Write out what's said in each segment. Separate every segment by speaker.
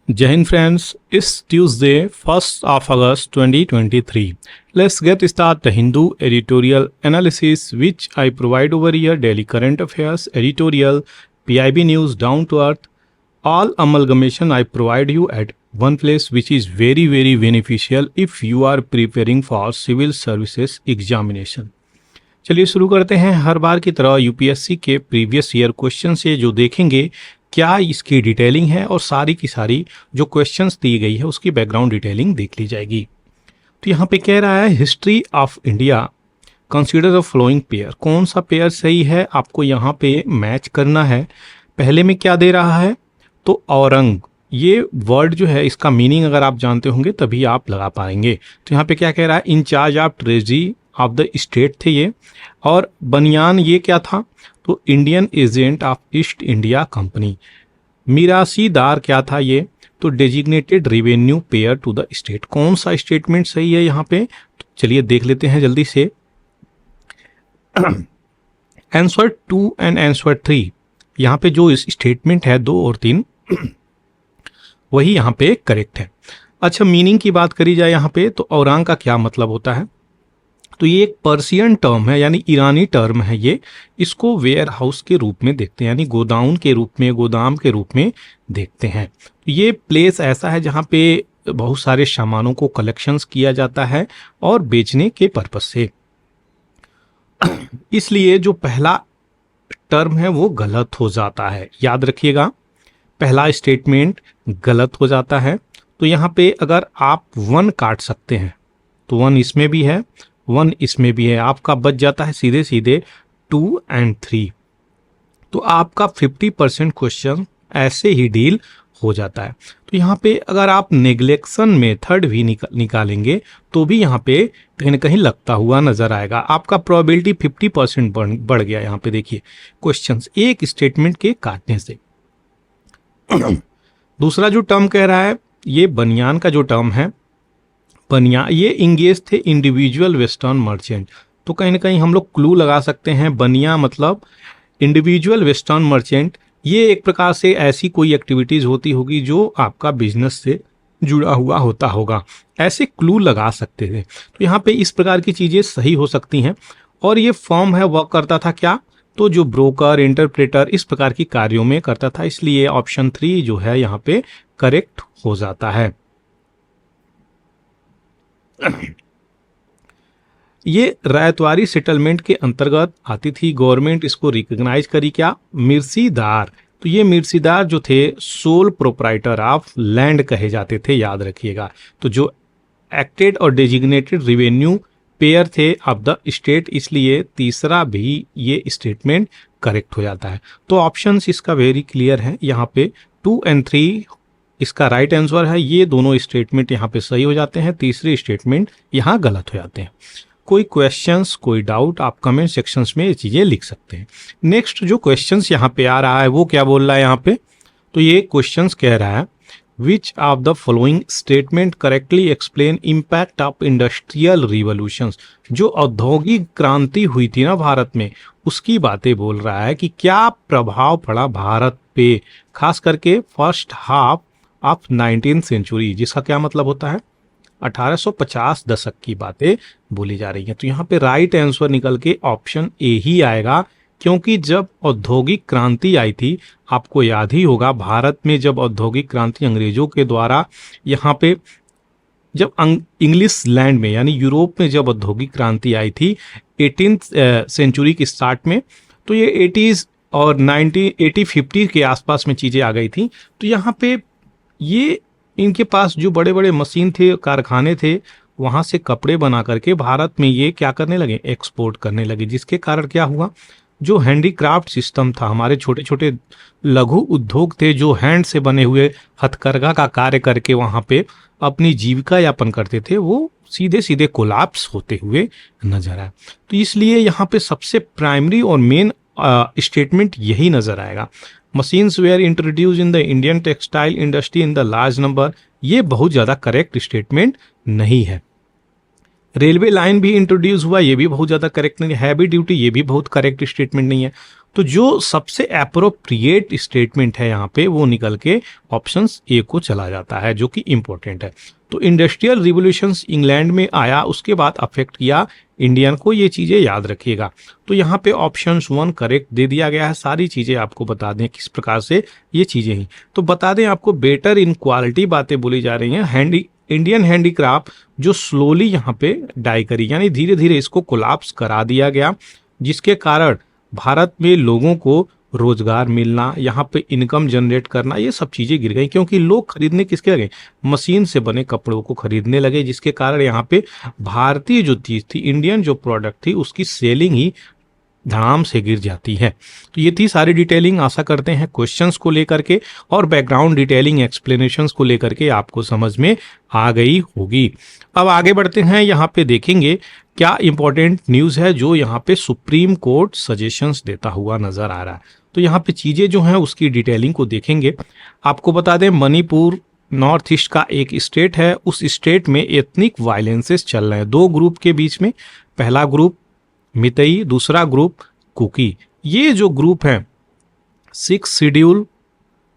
Speaker 1: Jai Hind friends, it's Tuesday, 1st of August 2023. Let's get started the Hindu editorial analysis which I provide over here: daily current affairs, editorial, PIB news, down to earth, all amalgamation I provide you at one place which is very beneficial if you are preparing for civil services examination. चलिए शुरू करते हैं। हर बार की तरह UPSC के previous year question से जो देखेंगे क्या इसकी डिटेलिंग है और सारी की सारी जो क्वेश्चंस दी गई है उसकी बैकग्राउंड डिटेलिंग देख ली जाएगी। तो यहाँ पे कह रहा है history of India consider the following pair. कौन सा पेयर सही है आपको यहाँ पे मैच करना है। पहले में क्या दे रहा है तो औरंग, ये वर्ड जो है इसका मीनिंग अगर आप जानते होंगे तभी आप लगा पाएंगे। तो यहाँ पे क्या कह रहा है, incharge of treasury of the state थे ये। और बनियान ये क्या था तो Indian agent of East India Company. Mirasidar क्या था ये तो designated revenue payer to the state. कौन सा स्टेटमेंट सही है यहाँ पे तो चलिए देख लेते हैं जल्दी से। आंसर 2 एंड आंसर 3, यहाँ पे जो स्टेटमेंट है 2 और 3 वही यहाँ पे करेक्ट है। अच्छा, मीनिंग की बात करी जाए यहाँ पे तो औरंग का क्या मतलब होता है तो ये एक पर्शियन टर्म है यानी ईरानी टर्म है। ये इसको वेयर हाउस के रूप में देखते हैं यानी गोडाउन के रूप में, गोदाम के रूप में देखते हैं। ये प्लेस ऐसा है जहाँ पे बहुत सारे सामानों को कलेक्शंस किया जाता है और बेचने के पर्पज से। इसलिए जो पहला टर्म है वो गलत हो जाता है, याद रखिएगा पहला स्टेटमेंट गलत हो जाता है। तो यहाँ पे अगर आप 1 काट सकते हैं तो 1 इसमें भी है, 1 इसमें भी है, आपका बच जाता है सीधे सीधे 2 एंड 3। तो आपका 50% क्वेश्चन ऐसे ही डील हो जाता है। तो यहाँ पे अगर आप नेग्लेक्शन मेथड भी निकालेंगे तो भी यहाँ पे कहीं ना कहीं लगता हुआ नजर आएगा। आपका प्रोबेबिलिटी 50% बढ़ गया। यहाँ पे देखिए क्वेश्चंस एक स्टेटमेंट के काटने से। दूसरा जो टर्म कह रहा है ये बनियान का जो टर्म है, बनिया ये इंगेज थे इंडिविजुअल वेस्टर्न मर्चेंट। तो कहीं ना कहीं हम लोग क्लू लगा सकते हैं बनिया मतलब इंडिविजुअल वेस्टर्न मर्चेंट। ये एक प्रकार से ऐसी कोई एक्टिविटीज होती होगी जो आपका बिजनेस से जुड़ा हुआ होता होगा, ऐसे क्लू लगा सकते थे। तो यहाँ पे इस प्रकार की चीजें सही हो सकती हैं। और ये फॉर्म है वर्क करता था क्या तो जो ब्रोकर, इंटरप्रेटर इस प्रकार की कार्यों में करता था, इसलिए ऑप्शन 3 जो है यहाँ पे करेक्ट हो जाता है। ये रायतवारी सेटलमेंट के अंतर्गत आती थी। गवर्नमेंट इसको रिकॉग्नाइज करी क्या, मिर्सीदार। तो ये मिर्सीदार जो थे सोल प्रोप्राइटर ऑफ लैंड कहे जाते थे, याद रखिएगा। तो जो एक्टेड और डेजिग्नेटेड रेवेन्यू पेयर थे ऑफ द स्टेट, इसलिए तीसरा भी ये स्टेटमेंट करेक्ट हो जाता है। तो ऑप्शंस इसका वेरी क्लियर है। यहाँ पे 2 एंड 3 इसका राइट आंसर है। ये दोनों स्टेटमेंट यहाँ पे सही हो जाते हैं, तीसरे स्टेटमेंट यहाँ गलत हो जाते हैं। कोई क्वेश्चंस, कोई डाउट आप कमेंट सेक्शंस में ये चीजें लिख सकते हैं। नेक्स्ट जो क्वेश्चंस यहाँ पे आ रहा है वो क्या बोल रहा है यहाँ पे तो ये क्वेश्चंस कह रहा है which of the following statement correctly explain impact of industrial revolutions. जो औद्योगिक क्रांति हुई थी ना भारत में, उसकी बातें बोल रहा है कि क्या प्रभाव पड़ा भारत पे, खास करके first half of 19th century, जिसका क्या मतलब होता है 1850 दशक की बातें बोली जा रही हैं। तो यहाँ पे राइट आंसर निकल के ऑप्शन ए ही आएगा, क्योंकि जब औद्योगिक क्रांति आई थी, आपको याद ही होगा भारत में जब औद्योगिक क्रांति अंग्रेजों के द्वारा यहाँ पे जब इंग्लिश लैंड में यानी यूरोप में जब औद्योगिक क्रांति आई थी 18th सेंचुरी की स्टार्ट में, तो ये 80s और 1980-50 के आसपास में चीजें आ गई थी। तो यहाँ पे ये इनके पास जो बड़े बड़े मशीन थे, कारखाने थे, वहां से कपड़े बना करके भारत में ये क्या करने लगे, एक्सपोर्ट करने लगे। जिसके कारण क्या हुआ, जो हैंडीक्राफ्ट सिस्टम था, हमारे छोटे छोटे लघु उद्योग थे जो हैंड से बने हुए हथकरघा का कार्य करके वहां पे अपनी जीविका यापन करते थे, वो सीधे सीधे कोलैप्स होते हुए नजर आए। तो इसलिए यहाँ पे सबसे प्राइमरी और मेन स्टेटमेंट यही नजर आएगा। Machines were introduce in the Indian textile industry in the large number, ये बहुत ज्यादा करेक्ट स्टेटमेंट नहीं है। रेलवे लाइन भी इंट्रोड्यूस हुआ, ये भी बहुत ज़्यादा करेक्ट नहीं है। हैवी ड्यूटी, ये भी बहुत करेक्ट स्टेटमेंट नहीं है। तो जो सबसे एप्रोप्रिएट स्टेटमेंट है यहाँ पे वो निकल के ऑप्शंस ए को चला जाता है, जो कि इंपॉर्टेंट है। तो इंडस्ट्रियल रिवोल्यूशंस इंग्लैंड में आया, उसके बाद अफेक्ट किया इंडियन को, ये चीज़ें याद रखिएगा। तो यहाँ पे ऑप्शन 1 करेक्ट दे दिया गया है। सारी चीज़ें आपको बता दें किस प्रकार से ये चीज़ें ही, तो बता दें आपको बेटर इन क्वालिटी बातें बोली जा रही हैं। इंडियन हैंडीक्राफ्ट जो स्लोली यहाँ पे डाई करी, यानी धीरे धीरे इसको कोलैप्स करा दिया गया, जिसके कारण भारत में लोगों को रोजगार मिलना, यहाँ पे इनकम जनरेट करना, ये सब चीजें गिर गई, क्योंकि लोग खरीदने किसके लगे, मशीन से बने कपड़ों को खरीदने लगे, जिसके कारण यहाँ पे भारतीय जो चीज थी, इंडियन जो प्रोडक्ट थी, उसकी सेलिंग ही धड़ाम से गिर जाती है। तो ये थी सारी डिटेलिंग। आशा करते हैं क्वेश्चंस को लेकर के और बैकग्राउंड डिटेलिंग एक्सप्लेनेशंस को लेकर के आपको समझ में आ गई होगी। अब आगे बढ़ते हैं, यहाँ पे देखेंगे क्या इंपॉर्टेंट न्यूज़ है जो यहाँ पे सुप्रीम कोर्ट सजेशंस देता हुआ नजर आ रहा है। तो यहाँ पे चीज़ें जो हैं उसकी डिटेलिंग को देखेंगे। आपको बता दें, मणिपुर नॉर्थ ईस्ट का एक स्टेट है, उस स्टेट में एथनिक वायलेंसेस चल रहे हैं 2 ग्रुप के बीच में। पहला ग्रुप मितई, दूसरा ग्रुप कुकी। ये जो ग्रुप हैं 6 शेड्यूल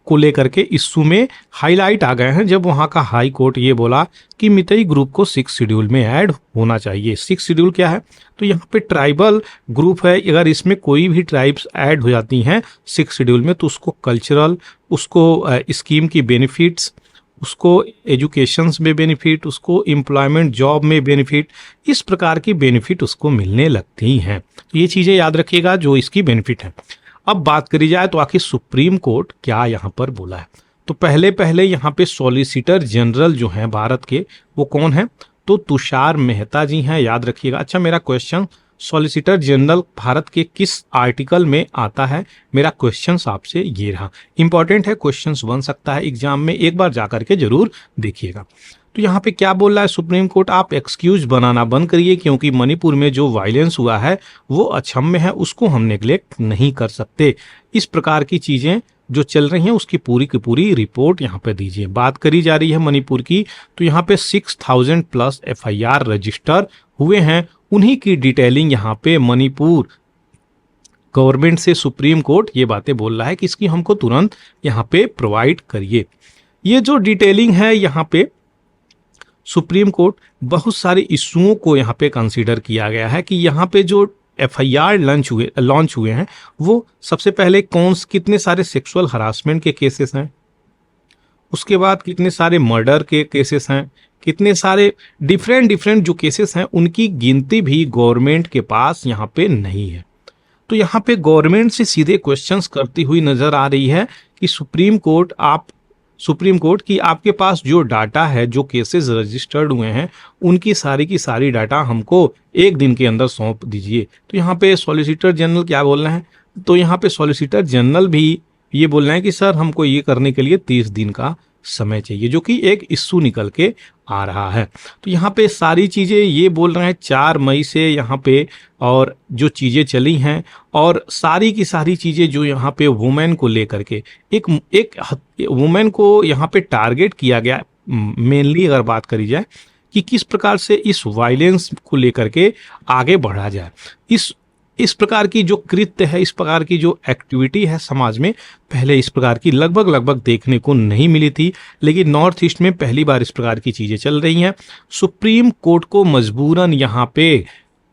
Speaker 1: को लेकर के इश्यू में हाईलाइट आ गए हैं, जब वहां का हाई कोर्ट ये बोला कि मितई ग्रुप को 6 शेड्यूल में ऐड होना चाहिए। 6 शेड्यूल क्या है, तो यहाँ पे ट्राइबल ग्रुप है, अगर इसमें कोई भी ट्राइब्स ऐड हो जाती हैं 6 शेड्यूल में, तो उसको कल्चरल, उसको स्कीम की बेनिफिट्स, उसको एजुकेशन में बेनिफिट, उसको एम्प्लॉयमेंट जॉब में बेनिफिट, इस प्रकार की बेनिफिट उसको मिलने लगती हैं। तो ये चीज़ें याद रखिएगा जो इसकी बेनिफिट है। अब बात करी जाए तो आखिर सुप्रीम कोर्ट क्या यहाँ पर बोला है। तो पहले यहाँ पे सॉलिसिटर जनरल जो हैं भारत के, वो कौन है, तो तुषार मेहता जी हैं, याद रखिएगा। अच्छा, मेरा क्वेश्चन, सॉलिसिटर जनरल भारत के किस आर्टिकल में आता है, मेरा क्वेश्चन आपसे ये रहा। इंपॉर्टेंट है, क्वेश्चन बन सकता है एग्जाम में, एक बार जाकर के जरूर देखिएगा। तो यहाँ पे क्या बोल रहा है सुप्रीम कोर्ट, आप एक्सक्यूज बनाना बंद करिए, क्योंकि मणिपुर में जो वायलेंस हुआ है वो अक्षम्य है, उसको हम नेग्लेक्ट नहीं कर सकते। इस प्रकार की चीजें जो चल रही हैं उसकी पूरी की पूरी रिपोर्ट यहाँ पे दीजिए। बात करी जा रही है मणिपुर की, तो यहाँ पे 6000 प्लस FIR रजिस्टर हुए हैं, उन्हीं की डिटेलिंग यहाँ पे मणिपुर गवर्नमेंट से सुप्रीम कोर्ट ये बातें बोल रहा है कि इसकी हमको तुरंत यहाँ पे प्रोवाइड करिए। ये जो डिटेलिंग है यहाँ पे सुप्रीम कोर्ट बहुत सारे इश्यूओं को यहाँ पे कंसीडर किया गया है कि यहाँ पे जो FIR लॉन्च हुए हैं वो सबसे पहले कितने सारे सेक्सुअल हरासमेंट के केसेस हैं, उसके बाद कितने सारे मर्डर के केसेस हैं, कितने सारे डिफरेंट जो केसेस हैं, उनकी गिनती भी गवर्नमेंट के पास यहाँ पे नहीं है। तो यहाँ पे गवर्नमेंट से सीधे क्वेश्चंस करती हुई नजर आ रही है कि सुप्रीम कोर्ट की आपके पास जो डाटा है, जो केसेस रजिस्टर्ड हुए हैं, उनकी सारी की सारी डाटा हमको 1 दिन के अंदर सौंप दीजिए। तो यहाँ पे सॉलिसिटर जनरल क्या बोल रहे हैं, तो यहाँ पे सॉलिसिटर जनरल भी ये बोल रहे हैं कि सर हमको ये करने के लिए 30 दिन का समय चाहिए, जो कि एक इश्यू निकल के आ रहा है। तो यहाँ पे सारी चीज़ें ये बोल रहे हैं 4 मई से यहाँ पे, और जो चीज़ें चली हैं और सारी की सारी चीज़ें जो यहाँ पे वुमेन को लेकर के एक वुमेन को यहाँ पे टारगेट किया गया, मेनली अगर बात करी जाए कि किस प्रकार से इस वायलेंस को लेकर के आगे बढ़ा जाए। इस प्रकार की जो कृत्य है, इस प्रकार की जो एक्टिविटी है समाज में, पहले इस प्रकार की लगभग देखने को नहीं मिली थी, लेकिन नॉर्थ ईस्ट में पहली बार इस प्रकार की चीजें चल रही हैं। सुप्रीम कोर्ट को मजबूरन यहाँ पे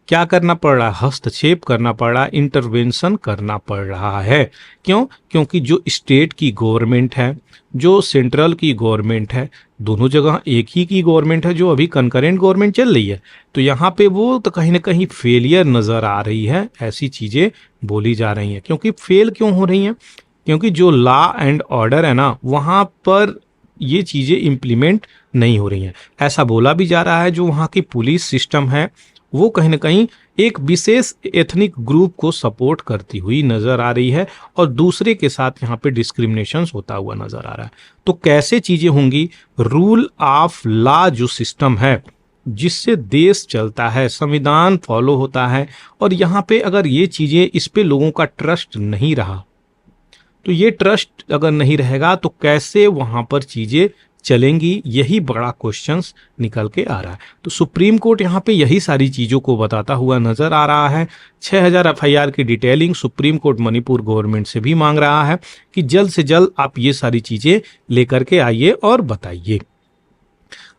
Speaker 1: क्या करना पड़ रहा है, हस्तक्षेप करना पड़ रहा है, इंटरवेंशन करना पड़ रहा है। क्यों? क्योंकि जो स्टेट की गवर्नमेंट है, जो सेंट्रल की गवर्नमेंट है, दोनों जगह एक ही की गवर्नमेंट है, जो अभी कंकरेंट गवर्नमेंट चल रही है, तो यहाँ पे वो तो कहीं ना कहीं फेलियर नजर आ रही है, ऐसी चीजें बोली जा रही हैं। क्योंकि फेल क्यों हो रही हैं? क्योंकि जो लॉ एंड ऑर्डर है ना, वहाँ पर ये चीजें इम्प्लीमेंट नहीं हो रही हैं। ऐसा बोला भी जा रहा है जो वहाँ की पुलिस सिस्टम है वो कहीं ना कहीं एक विशेष एथनिक ग्रुप को सपोर्ट करती हुई नजर आ रही है और दूसरे के साथ यहाँ पे डिस्क्रिमिनेशन होता हुआ नजर आ रहा है। तो कैसे चीजें होंगी? रूल ऑफ लॉ जो सिस्टम है जिससे देश चलता है, संविधान फॉलो होता है, और यहाँ पे अगर ये चीजें, इस पे लोगों का ट्रस्ट नहीं रहा, तो ये ट्रस्ट अगर नहीं रहेगा तो कैसे वहां पर चीजें चलेंगी, यही बड़ा क्वेश्चंस निकल के आ रहा है। तो सुप्रीम कोर्ट यहाँ पे यही सारी चीज़ों को बताता हुआ नजर आ रहा है। 6000 एफआईआर की detailing supreme court Manipur government से भी मांग रहा है कि जल्द से जल्द आप ये सारी चीज़ें लेकर के आइए और बताइए।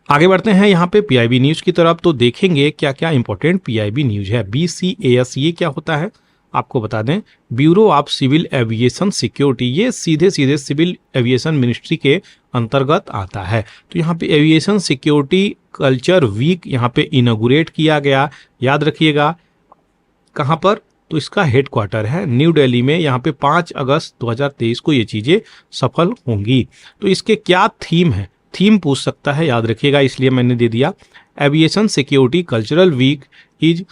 Speaker 1: आगे बढ़ते हैं यहाँ पे पीआईबी न्यूज़ की तरफ, तो देखेंगे क्या क्या इंपॉर्टेंट पीआईबी न्यूज़ है। BCAS ये क्या होता है आपको बता दें, bureau of civil aviation security, ये सीधे सीधे सिविल एविएशन मिनिस्ट्री के अंतर्गत आता है। तो यहाँ पे एविएशन सिक्योरिटी कल्चर वीक यहाँ पे इनॉग्रेट किया गया, याद रखिएगा कहाँ पर, तो इसका हेडक्वार्टर है न्यू दिल्ली में। यहाँ पे 5 अगस्त 2023 को ये चीज़ें सफल होंगी। तो इसके क्या थीम है, थीम पूछ सकता है, याद रखिएगा, इसलिए मैंने दे दिया aviation security cultural week is,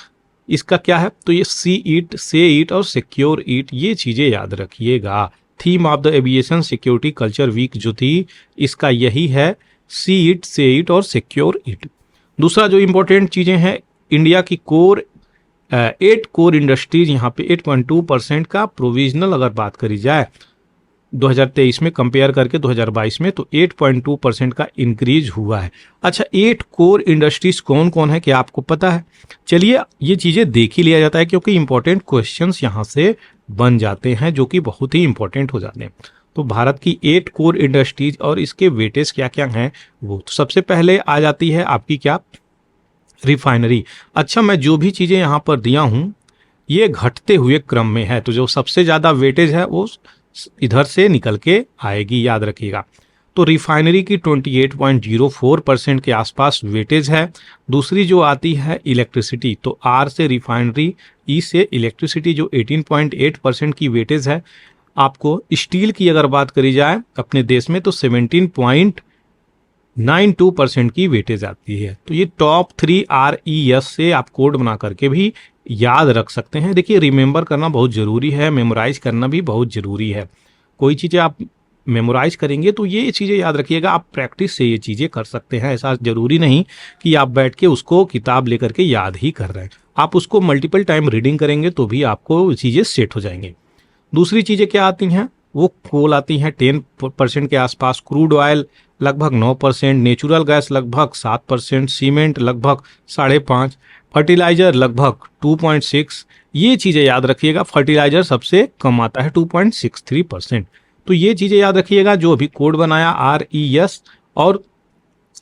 Speaker 1: इसका क्या है, तो ये सी इट, से इट और सिक्योर इट, ये चीज़ें याद रखिएगा। Theme of the aviation security culture week जो थी, इसका यही है, सी इट, से इट और सिक्योर इट। दूसरा जो इंपॉर्टेंट चीज़ें हैं, इंडिया की कोर 8 कोर इंडस्ट्रीज, यहाँ पे 8.2% का प्रोविजनल अगर बात करी जाए 2023 में कंपेयर करके 2022 में, तो 8.2% का इंक्रीज हुआ है। अच्छा, 8 कोर इंडस्ट्रीज कौन कौन है, क्या आपको पता है? चलिए ये चीज़ें देख ही लिया जाता है, क्योंकि इंपॉर्टेंट क्वेश्चंस यहाँ से बन जाते हैं जो कि बहुत ही इंपॉर्टेंट हो जाते हैं। तो भारत की 8 कोर इंडस्ट्रीज और इसके वेटेज क्या क्या हैं वो, तो सबसे पहले आ जाती है आपकी क्या, रिफाइनरी। अच्छा, मैं जो भी चीज़ें यहाँ पर दिया हूँ ये घटते हुए क्रम में है, तो जो सबसे ज़्यादा वेटेज है वो इधर से निकल के आएगी, याद रखिएगा। तो रिफाइनरी की 28.04% के आसपास वेटेज है। दूसरी जो आती है इलेक्ट्रिसिटी, तो आर से रिफाइनरी, ई से इलेक्ट्रिसिटी जो 18.8% की वेटेज है। आपको स्टील की अगर बात करी जाए अपने देश में, तो 17.92% की वेटेज आती है। तो ये टॉप 3 RES से आप कोड बना करके भी याद रख सकते हैं। देखिए, रिमेंबर करना बहुत ज़रूरी है, मेमोराइज करना भी बहुत ज़रूरी है। कोई चीज़ें आप मेमोराइज करेंगे तो ये चीज़ें याद रखिएगा, आप प्रैक्टिस से ये चीज़ें कर सकते हैं। ऐसा ज़रूरी नहीं कि आप बैठ के उसको किताब लेकर के याद ही कर रहे हैं, आप उसको मल्टीपल टाइम रीडिंग करेंगे तो भी आपको चीज़ें सेट हो जाएंगी। दूसरी चीज़ें क्या आती हैं, वो कोल आती हैं 10% के आसपास, क्रूड ऑयल लगभग 9%, नेचुरल गैस लगभग 7%, सीमेंट लगभग 5.5%, फर्टिलाइजर लगभग 2.6। ये चीज़ें याद रखिएगा, फर्टिलाइजर सबसे कम आता है 2.63%। तो ये चीज़ें याद रखिएगा, जो अभी कोड बनाया RES, और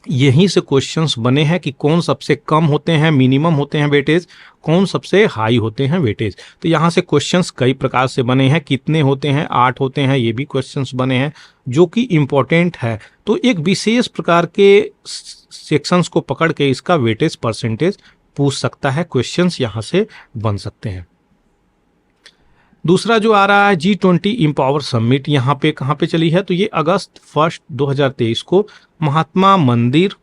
Speaker 1: यहीं से क्वेश्चंस बने हैं कि कौन सबसे कम होते हैं, मिनिमम होते हैं वेटेज, कौन सबसे हाई होते हैं वेटेज। तो यहाँ से क्वेश्चंस कई प्रकार से बने हैं, कितने होते हैं, 8 होते हैं, ये भी क्वेश्चंस बने हैं जो कि इम्पोर्टेंट है। तो एक विशेष प्रकार के सेक्शंस को पकड़ के इसका वेटेज परसेंटेज पूछ सकता है, क्वेश्चंस यहाँ से बन सकते हैं। दूसरा जो आ रहा है G20 इम्पावर समिट, यहाँ पे कहाँ पे चली है, तो ये अगस्त 1 2023 को महात्मा मंदिर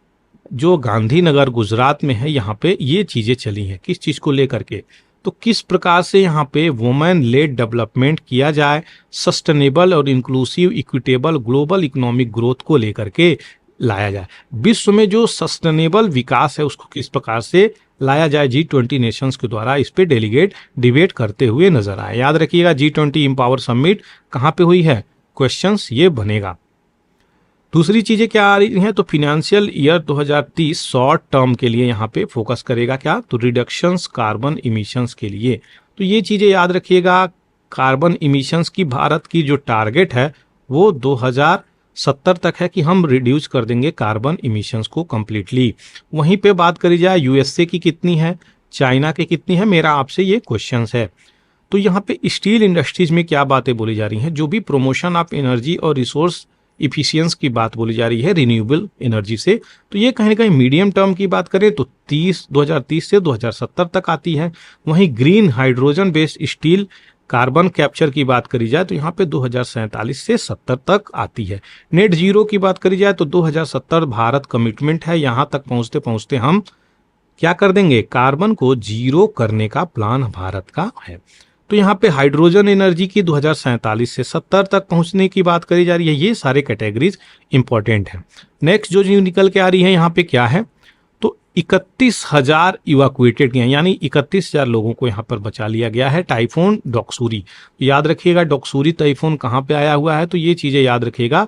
Speaker 1: जो गांधीनगर गुजरात में है, यहाँ पे ये चीज़ें चली हैं। किस चीज़ को लेकर के, तो किस प्रकार से यहाँ पे वुमेन लेड डेवलपमेंट किया जाए, सस्टेनेबल और inclusive equitable global economic growth को लेकर के लाया जाए। विश्व में जो सस्टेनेबल विकास है उसको किस प्रकार से लाया जाए, G20 नेशंस के द्वारा इस पे डेलीगेट डिबेट करते हुए नजर आए। याद रखिएगा, G20 इम्पावर समिट कहाँ पे हुई है, क्वेश्चंस ये बनेगा। दूसरी चीजें क्या आ रही हैं, तो फिनेंशियल ईयर 2030 शॉर्ट टर्म के लिए यहाँ पे फोकस करेगा क्या, तो रिडक्शंस कार्बन इमिशंस के लिए। तो ये चीजें याद रखिएगा, कार्बन इमिशंस की भारत की जो टारगेट है वो 2070 तक है कि हम रिड्यूस कर देंगे कार्बन इमिशंस को कंप्लीटली। वहीं पे बात करी जाए USA की कितनी है, चाइना की कितनी है, मेरा आपसे ये क्वेश्चंस है। तो यहाँ पे स्टील इंडस्ट्रीज में क्या बातें बोली जा रही हैं, जो भी प्रमोशन ऑफ एनर्जी और रिसोर्स इफिशियंस की बात बोली जा रही है रिन्यूएबल एनर्जी से, तो ये कहीं ना कहीं मीडियम टर्म की बात करें तो 2030 से 2070 तक आती है। वहीं green hydrogen based steel carbon capture की बात करी जाए तो यहाँ पे 2047 से 70 तक आती है। नेट जीरो की बात करी जाए तो 2070 भारत कमिटमेंट है, यहाँ तक पहुँचते पहुँचते हम क्या कर देंगे, कार्बन को जीरो करने का प्लान भारत का है। तो यहाँ पे हाइड्रोजन एनर्जी की 2047 से 70 तक पहुंचने की बात करी जा रही है। ये सारे कैटेगरीज इंपॉर्टेंट हैं। नेक्स्ट जो निकल के आ रही है यहाँ पे क्या है, तो 31,000 इवैक्यूएटेड हैं, यानी 31,000 लोगों को यहाँ पर बचा लिया गया है। टाइफून डॉक्सूरी, याद रखिएगा डॉक्सूरी टाइफून कहाँ पे आया हुआ है, तो ये चीज़ें याद रखिएगा,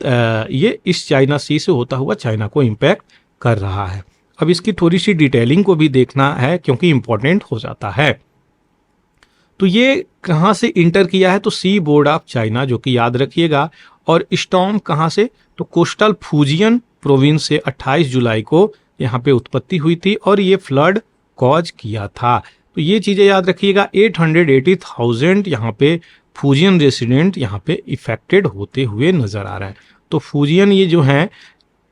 Speaker 1: ये इस चाइना सी से होता हुआ चाइना को इम्पैक्ट कर रहा है। अब इसकी थोड़ी सी डिटेलिंग को भी देखना है क्योंकि इंपॉर्टेंट हो जाता है। तो ये कहाँ से इंटर किया है, तो सी बोर्ड ऑफ चाइना, जो कि याद रखिएगा। और स्टॉर्म कहाँ से, तो कोस्टल फूजियन प्रोविंस से 28 जुलाई को यहाँ पे उत्पत्ति हुई थी और ये फ्लड कॉज किया था। तो ये चीजें याद रखिएगा। 880,000 यहाँ पे फूजियन रेसिडेंट यहाँ पे इफेक्टेड होते हुए नजर आ रहा है। तो फूजियन ये जो हैं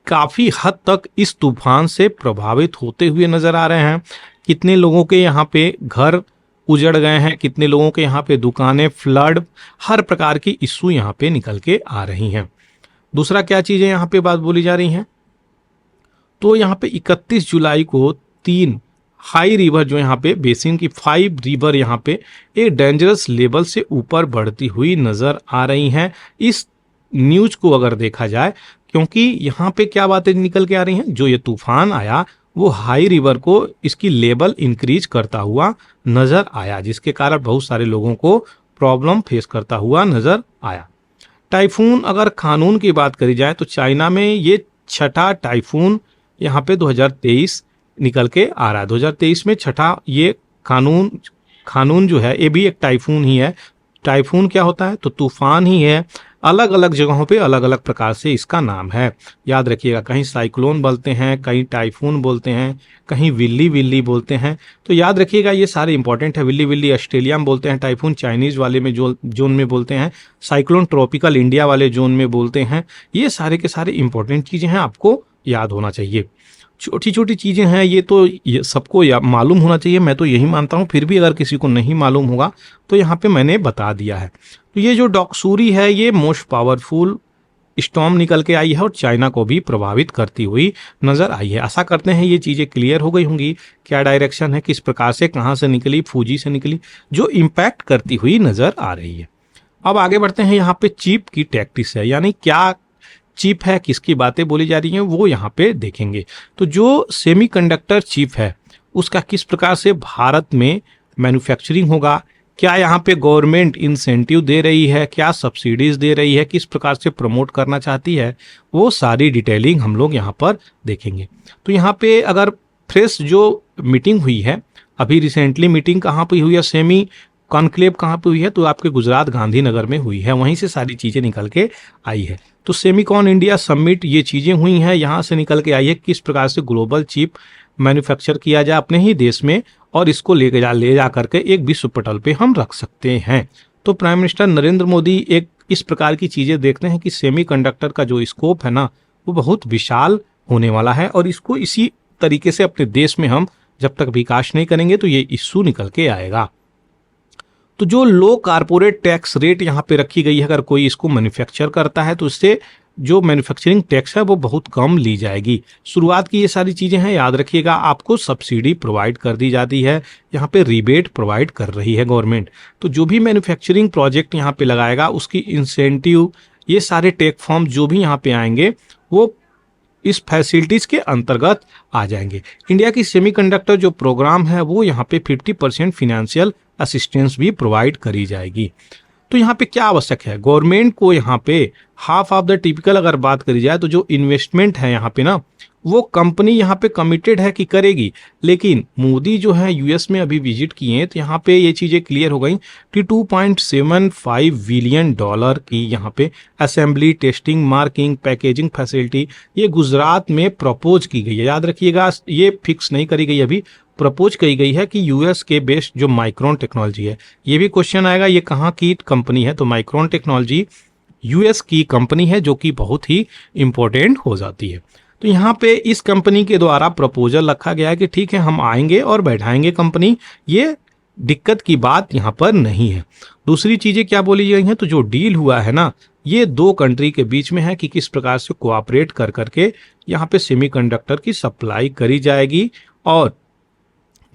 Speaker 1: काफी हद तक इस तूफान से प्रभावित होते हुए नजर आ रहे हैं। कितने लोगों के यहाँ पे घर उजड़ गए हैं, कितने लोगों के यहाँ पे दुकानें, फ्लड, हर प्रकार की इश्यू यहाँ पे निकल के आ रही हैं। दूसरा क्या चीजें यहाँ पे बात बोली जा रही हैं, तो यहाँ पे 31 जुलाई को 3 हाई रिवर जो यहाँ पे बेसिन की 5 रिवर यहाँ पे एक डेंजरस लेवल से ऊपर बढ़ती हुई नजर आ रही हैं इस न्यूज को अगर देखा जाए, क्योंकि यहाँ पे क्या बातें निकल के आ रही हैं, जो ये तूफान आया वो हाई रिवर को इसकी लेवल इंक्रीज करता हुआ नजर आया, जिसके कारण बहुत सारे लोगों को प्रॉब्लम फेस करता हुआ नजर आया। टाइफून अगर कानून की बात करी जाए तो चाइना में ये छठा टाइफून यहाँ पे 2023 निकल के आ रहा है। 2023 में छठा ये कानून जो है ये भी एक टाइफून ही है। टाइफून क्या होता है, तो तूफान ही है। अलग अलग जगहों पे अलग अलग प्रकार से इसका नाम है, याद रखिएगा। कहीं साइक्लोन बोलते हैं, कहीं टाइफून बोलते हैं, कहीं विल्ली विल्ली बोलते हैं। तो याद रखिएगा ये सारे इंपॉर्टेंट है। विल्ली विल्ली ऑस्ट्रेलिया में बोलते हैं, टाइफून चाइनीज वाले में जोन में बोलते हैं, साइक्लोन ट्रॉपिकल इंडिया वाले जोन में बोलते हैं। ये सारे के सारे इंपॉर्टेंट चीजें हैं, आपको याद होना चाहिए। छोटी छोटी चीजें हैं, ये तो सबको मालूम होना चाहिए, मैं तो यही मानता हूँ। फिर भी अगर किसी को नहीं मालूम होगा तो यहाँ पे मैंने बता दिया है। तो ये जो डॉक्सूरी है ये मोस्ट पावरफुल स्टॉर्म निकल के आई है और चाइना को भी प्रभावित करती हुई नजर आई है। आशा करते हैं ये चीजें क्लियर हो गई होंगी, क्या डायरेक्शन है, किस प्रकार से, कहाँ से निकली, फूजी से निकली, जो इम्पैक्ट करती हुई नजर आ रही है। अब आगे बढ़ते हैं। यहाँ पे चिप की टैक्टिस है, यानी क्या चिप है, किसकी बातें बोली जा रही हैं वो यहाँ पे देखेंगे। तो जो सेमीकंडक्टर चिप है उसका किस प्रकार से भारत में मैन्युफैक्चरिंग होगा, क्या यहाँ पे गवर्नमेंट इंसेंटिव दे रही है, क्या सब्सिडीज दे रही है, किस प्रकार से प्रमोट करना चाहती है, वो सारी डिटेलिंग हम लोग यहाँ पर देखेंगे। तो यहाँ पे अगर फ्रेश जो मीटिंग हुई है, अभी रिसेंटली मीटिंग कहाँ पे हुई है, सेमी कॉन्क्लेव कहाँ पे हुई है, तो आपके गुजरात गांधीनगर में हुई है, वहीं से सारी चीजें निकल के आई है। तो सेमीकॉन इंडिया समिट ये चीजें हुई हैं, यहाँ से निकल के आई है किस प्रकार से ग्लोबल चिप मैन्युफैक्चर किया जाए अपने ही देश में और इसको ले जा करके एक विश्व पटल पे हम रख सकते हैं। तो प्राइम मिनिस्टर नरेंद्र मोदी एक इस प्रकार की चीजें देखते हैं कि सेमीकंडक्टर का जो स्कोप है ना वो बहुत विशाल होने वाला है और इसको इसी तरीके से अपने देश में हम जब तक विकास नहीं करेंगे तो ये इश्यू निकल के आएगा। तो जो लो कारपोरेट टैक्स रेट यहाँ पे रखी गई है, अगर कोई इसको मैन्युफैक्चर करता है तो इससे जो मैन्युफैक्चरिंग टैक्स है वो बहुत कम ली जाएगी। शुरुआत की ये सारी चीजें हैं, याद रखिएगा। आपको सब्सिडी प्रोवाइड कर दी जाती है, यहाँ पे रिबेट प्रोवाइड कर रही है गवर्नमेंट। तो जो भी मैन्युफैक्चरिंग प्रोजेक्ट यहाँ पे लगाएगा उसकी इंसेंटिव, ये सारे टेक फॉर्म जो भी यहाँ पे आएंगे वो इस फैसिलिटीज के अंतर्गत आ जाएंगे। इंडिया की सेमीकंडक्टर जो प्रोग्राम है वो यहाँ पे 50% फिनेंशियल असिस्टेंस भी प्रोवाइड करी जाएगी। तो यहाँ पे क्या आवश्यक है, गवर्नमेंट को यहाँ पे हाफ ऑफ द टिपिकल अगर बात करी जाए तो जो इन्वेस्टमेंट है यहाँ पे ना वो कंपनी यहाँ पे कमिटेड है कि करेगी। लेकिन मोदी जो है यूएस में अभी विजिट किए हैं तो यहाँ पे ये चीजें क्लियर हो गई कि $2.75 बिलियन की यहाँ पे assembly, testing, marking, packaging facility ये गुजरात में प्रपोज की गई है। याद रखिएगा ये फिक्स नहीं करी गई, अभी प्रपोज की गई है कि यूएस के बेस्ड जो माइक्रोन टेक्नोलॉजी है, ये भी क्वेश्चन आएगा ये कहाँ की कंपनी है, तो माइक्रोन टेक्नोलॉजी यूएस की कंपनी है जो कि बहुत ही इंपॉर्टेंट हो जाती है। तो यहाँ पे इस कंपनी के द्वारा प्रपोजल रखा गया है कि ठीक है हम आएंगे और बैठाएंगे कंपनी, ये दिक्कत की बात यहाँ पर नहीं है। दूसरी चीजें क्या बोली गई हैं, तो जो डील हुआ है ना ये दो कंट्री के बीच में है कि किस प्रकार से कोऑपरेट कर करके यहाँ पे सेमीकंडक्टर की सप्लाई करी जाएगी और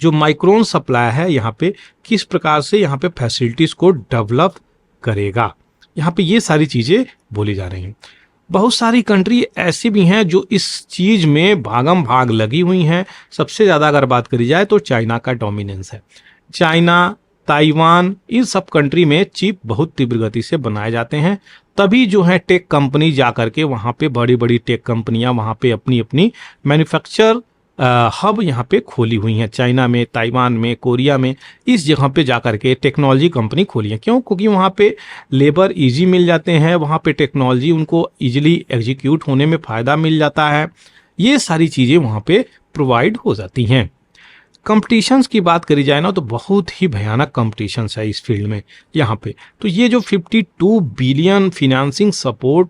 Speaker 1: जो माइक्रोन सप्लाई है यहाँ पे किस प्रकार से यहाँ पे फैसिलिटीज को डेवलप करेगा। यहाँ पे ये सारी चीजें बोली जा रही हैं। बहुत सारी कंट्री ऐसी भी हैं जो इस चीज में भागम भाग लगी हुई हैं। सबसे ज्यादा अगर बात करी जाए तो चाइना का डोमिनेंस है। चाइना, ताइवान, इन सब कंट्री में चिप बहुत तीव्र गति से बनाए जाते हैं। तभी जो है टेक कंपनी जा करके वहाँ पे बड़ी बड़ी टेक कंपनियां वहाँ पे अपनी अपनी मैन्युफैक्चर हब यहाँ पे खोली हुई हैं। चाइना में, ताइवान में, कोरिया में, इस जगह पे जा करके टेक्नोलॉजी कंपनी खोली है। क्यों? क्योंकि वहाँ पे लेबर इजी मिल जाते हैं, वहाँ पे टेक्नोलॉजी उनको इजीली एग्जीक्यूट होने में फ़ायदा मिल जाता है। ये सारी चीज़ें वहाँ पे प्रोवाइड हो जाती हैं। कंपटीशंस की बात करी जाए ना तो बहुत ही भयानक कंपटीशंस है इस फील्ड में यहाँ पे। तो ये जो 52 बिलियन फिनेंसिंग सपोर्ट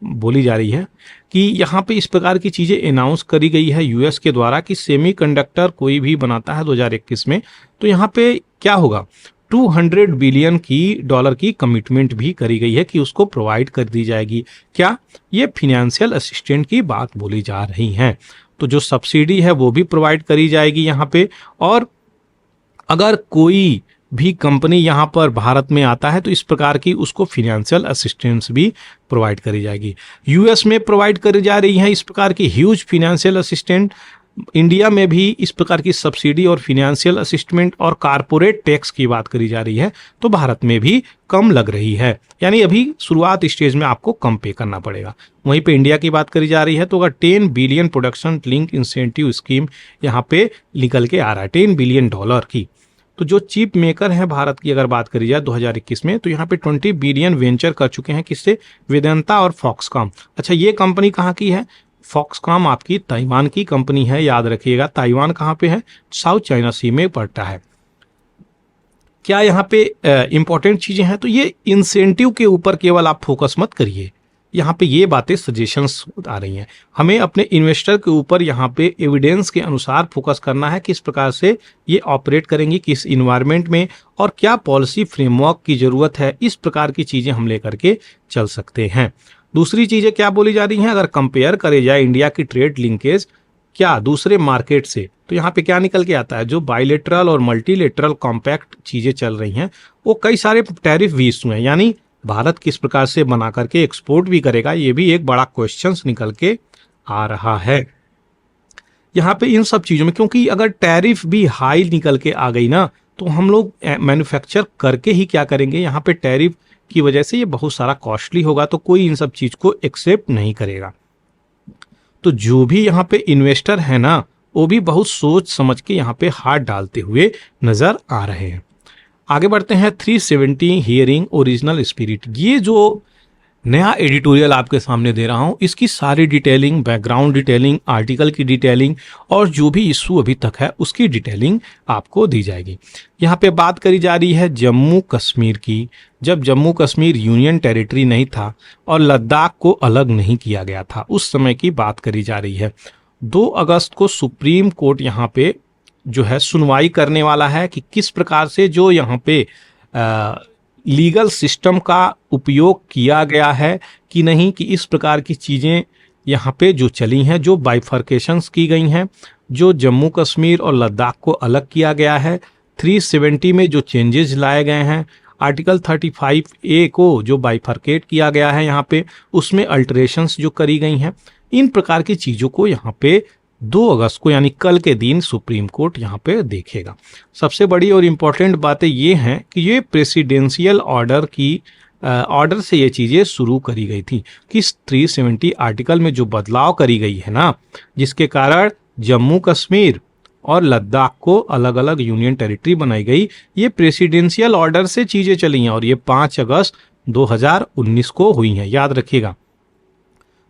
Speaker 1: बोली जा रही है कि यहाँ पे इस प्रकार की चीज़ें अनाउंस करी गई है यूएस के द्वारा कि सेमीकंडक्टर कोई भी बनाता है 2021 में, तो यहाँ पे क्या होगा, 200 बिलियन की डॉलर की कमिटमेंट भी करी गई है कि उसको प्रोवाइड कर दी जाएगी। क्या? ये फिनेंशियल असिस्टेंट की बात बोली जा रही है। तो जो सब्सिडी है वो भी प्रोवाइड करी जाएगी यहाँ पे। और अगर कोई भी कंपनी यहाँ पर भारत में आता है तो इस प्रकार की उसको फिनेंशियल असिस्टेंस भी प्रोवाइड करी जाएगी। यूएस में प्रोवाइड करी जा रही है इस प्रकार की ह्यूज फिनेंशियल असिस्टेंट। इंडिया में भी इस प्रकार की सब्सिडी और फिनेंशियल असिस्टमेंट और कारपोरेट टैक्स की बात करी जा रही है, तो भारत में भी कम लग रही है। यानी अभी शुरुआत स्टेज में आपको कम पे करना पड़ेगा। वहीं पे इंडिया की बात करी जा रही है तो अगर 10 billion production link incentive scheme यहाँ पे निकल के आ रहा है, $10 बिलियन की। तो जो चिप मेकर है भारत की अगर बात करी जाए 2021 में, तो यहाँ पे 20 बिलियन वेंचर कर चुके हैं। किससे? वेदांता और फॉक्सकॉम। अच्छा, ये कंपनी कहाँ की है? फॉक्सकॉम आपकी ताइवान की कंपनी है, याद रखिएगा। ताइवान कहाँ पे है? साउथ चाइना सी में पड़ता है। क्या यहाँ पे इंपॉर्टेंट चीजें हैं? तो ये इंसेंटिव के ऊपर केवल आप फोकस मत करिए। यहाँ पे ये बातें सजेशंस आ रही हैं। हमें अपने इन्वेस्टर के ऊपर यहाँ पे एविडेंस के अनुसार फोकस करना है, किस प्रकार से ये ऑपरेट करेंगे, किस इन्वायरमेंट में, और क्या पॉलिसी फ्रेमवर्क की जरूरत है। इस प्रकार की चीजें हम लेकर के चल सकते हैं। दूसरी चीजें क्या बोली जा रही हैं, अगर कंपेयर करे जाए इंडिया की ट्रेड लिंकेज क्या दूसरे मार्केट से, तो यहाँ पे क्या निकल के आता है, जो बायलेटरल और मल्टीलेटरल कॉम्पैक्ट चीजें चल रही हैं वो कई सारे टैरिफ भी इशू हैं। यानी भारत किस प्रकार से बना करके एक्सपोर्ट भी करेगा, ये भी एक बड़ा क्वेश्चन निकल के आ रहा है यहाँ पे इन सब चीजों में। क्योंकि अगर टैरिफ भी हाई निकल के आ गई ना, तो हम लोग मैन्युफैक्चर करके ही क्या करेंगे, यहाँ पे टैरिफ की वजह से ये बहुत सारा कॉस्टली होगा, तो कोई इन सब चीज को एक्सेप्ट नहीं करेगा। तो जो भी यहाँ पे इन्वेस्टर है ना, वो भी बहुत सोच समझ के यहाँ पे हाथ डालते हुए नजर आ रहे हैं। आगे बढ़ते हैं। 370 हियरिंग ओरिजिनल स्पिरिट। ये जो नया एडिटोरियल आपके सामने दे रहा हूं, इसकी सारी डिटेलिंग, बैकग्राउंड डिटेलिंग, आर्टिकल की डिटेलिंग और जो भी इशू अभी तक है उसकी डिटेलिंग आपको दी जाएगी। यहाँ पे बात करी जा रही है जम्मू कश्मीर की। जब जम्मू कश्मीर यूनियन टेरिटरी नहीं था और लद्दाख को अलग नहीं किया गया था, उस समय की बात करी जा रही है। 2 अगस्त को सुप्रीम कोर्ट यहाँ पे जो है सुनवाई करने वाला है कि किस प्रकार से जो यहाँ पे लीगल सिस्टम का उपयोग किया गया है कि नहीं, कि इस प्रकार की चीज़ें यहाँ पे जो चली हैं, जो बाइफर्केशंस की गई हैं, जो जम्मू कश्मीर और लद्दाख को अलग किया गया है, 370 में जो चेंजेस लाए गए हैं, आर्टिकल 35A को जो बाइफर्केट किया गया है यहाँ पे, उसमें अल्टरेशंस जो करी गई हैं, इन प्रकार की चीज़ों को यहाँ पे 2 अगस्त को यानी कल के दिन सुप्रीम कोर्ट यहाँ पे देखेगा। सबसे बड़ी और इम्पोर्टेंट बातें ये हैं कि ये प्रेसिडेंशियल ऑर्डर से ये चीज़ें शुरू करी गई थी कि 370 आर्टिकल में जो बदलाव करी गई है ना, जिसके कारण जम्मू कश्मीर और लद्दाख को अलग अलग यूनियन टेरिटरी बनाई गई, ये प्रेसिडेंशियल ऑर्डर से चीज़ें चली हैं और ये 5 अगस्त 2019 को हुई हैं, याद रखिएगा।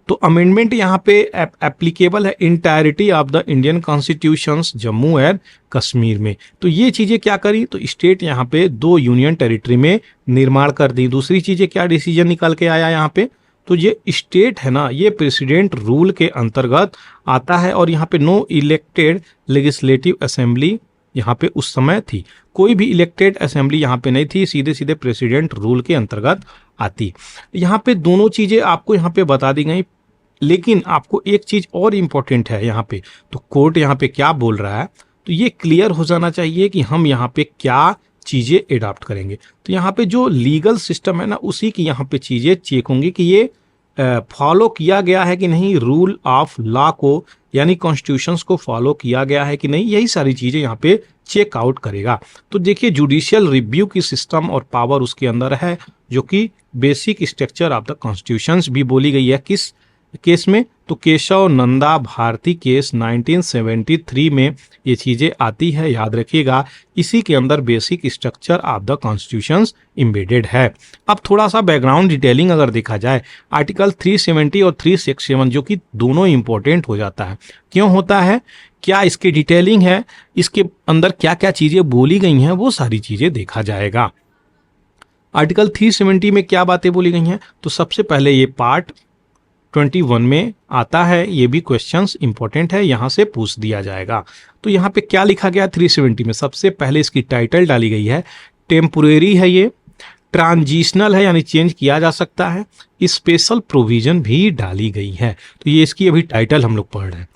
Speaker 1: तो अमेंडमेंट यहाँ पे एप्लीकेबल है entirety of the Indian constitutions Jammu and Kashmir में। तो ये चीज़ें क्या करी, तो स्टेट यहाँ पे 2 यूनियन टेरिटरी में निर्माण कर दी। दूसरी चीज़ें क्या डिसीजन निकल के आया यहाँ पे, तो ये स्टेट है ना, ये प्रेसिडेंट रूल के अंतर्गत आता है और यहाँ पे नो इलेक्टेड लेजिस्लेटिव असेंबली यहाँ पे उस समय थी। कोई भी इलेक्टेड असेंबली यहाँ पे नहीं थी, सीधे सीधे प्रेसिडेंट रूल के अंतर्गत आती। यहाँ पे दोनों चीज़ें आपको यहाँ पे बता दी गई, लेकिन आपको एक चीज़ और इम्पोर्टेंट है यहाँ पे। तो कोर्ट यहाँ पे क्या बोल रहा है, तो ये क्लियर हो जाना चाहिए कि हम यहाँ पे क्या चीज़ें एडॉप्ट करेंगे। तो यहाँ पे जो लीगल सिस्टम है ना, उसी की यहाँ पे चीज़ें चेक होंगी कि ये फॉलो किया गया है कि नहीं, रूल ऑफ लॉ को यानी कॉन्स्टिट्यूशंस को फॉलो किया गया है कि नहीं, यही सारी चीज़ें यहाँ पे चेक आउट करेगा। तो देखिए जुडिशियल रिव्यू की सिस्टम और पावर उसके अंदर है, जो कि basic structure of the constitutions भी बोली गई है। किस केस में? तो केशव नंदा भारती केस 1973 में ये चीज़ें आती है, याद रखिएगा। इसी के अंदर basic structure of the constitutions embedded है। अब थोड़ा सा बैकग्राउंड डिटेलिंग अगर देखा जाए, आर्टिकल 370 और 367 जो कि दोनों इंपॉर्टेंट हो जाता है। क्यों होता है? क्या इसकी डिटेलिंग है, इसके अंदर क्या क्या चीज़ें बोली गई हैं, वो सारी चीज़ें देखा जाएगा। आर्टिकल 370 में क्या बातें बोली गई हैं? तो सबसे पहले ये पार्ट 21 में आता है, ये भी क्वेश्चंस इंपॉर्टेंट है, यहाँ से पूछ दिया जाएगा। तो यहाँ पे क्या लिखा गया 370 में? सबसे पहले इसकी टाइटल डाली गई है, टेम्पोरेरी है, ये ट्रांजिशनल है यानी चेंज किया जा सकता है, स्पेशल प्रोविजन भी डाली गई है। तो ये इसकी अभी टाइटल हम लोग पढ़ रहे हैं।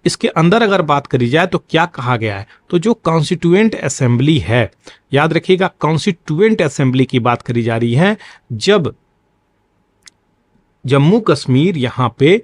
Speaker 1: इसके अंदर अगर बात करी जाए तो क्या कहा गया है? तो जो कॉन्स्टिट्यूएंट असेंबली है, याद रखिएगा कॉन्स्टिट्यूएंट असेंबली की बात करी जा रही है। जब जम्मू कश्मीर यहाँ पे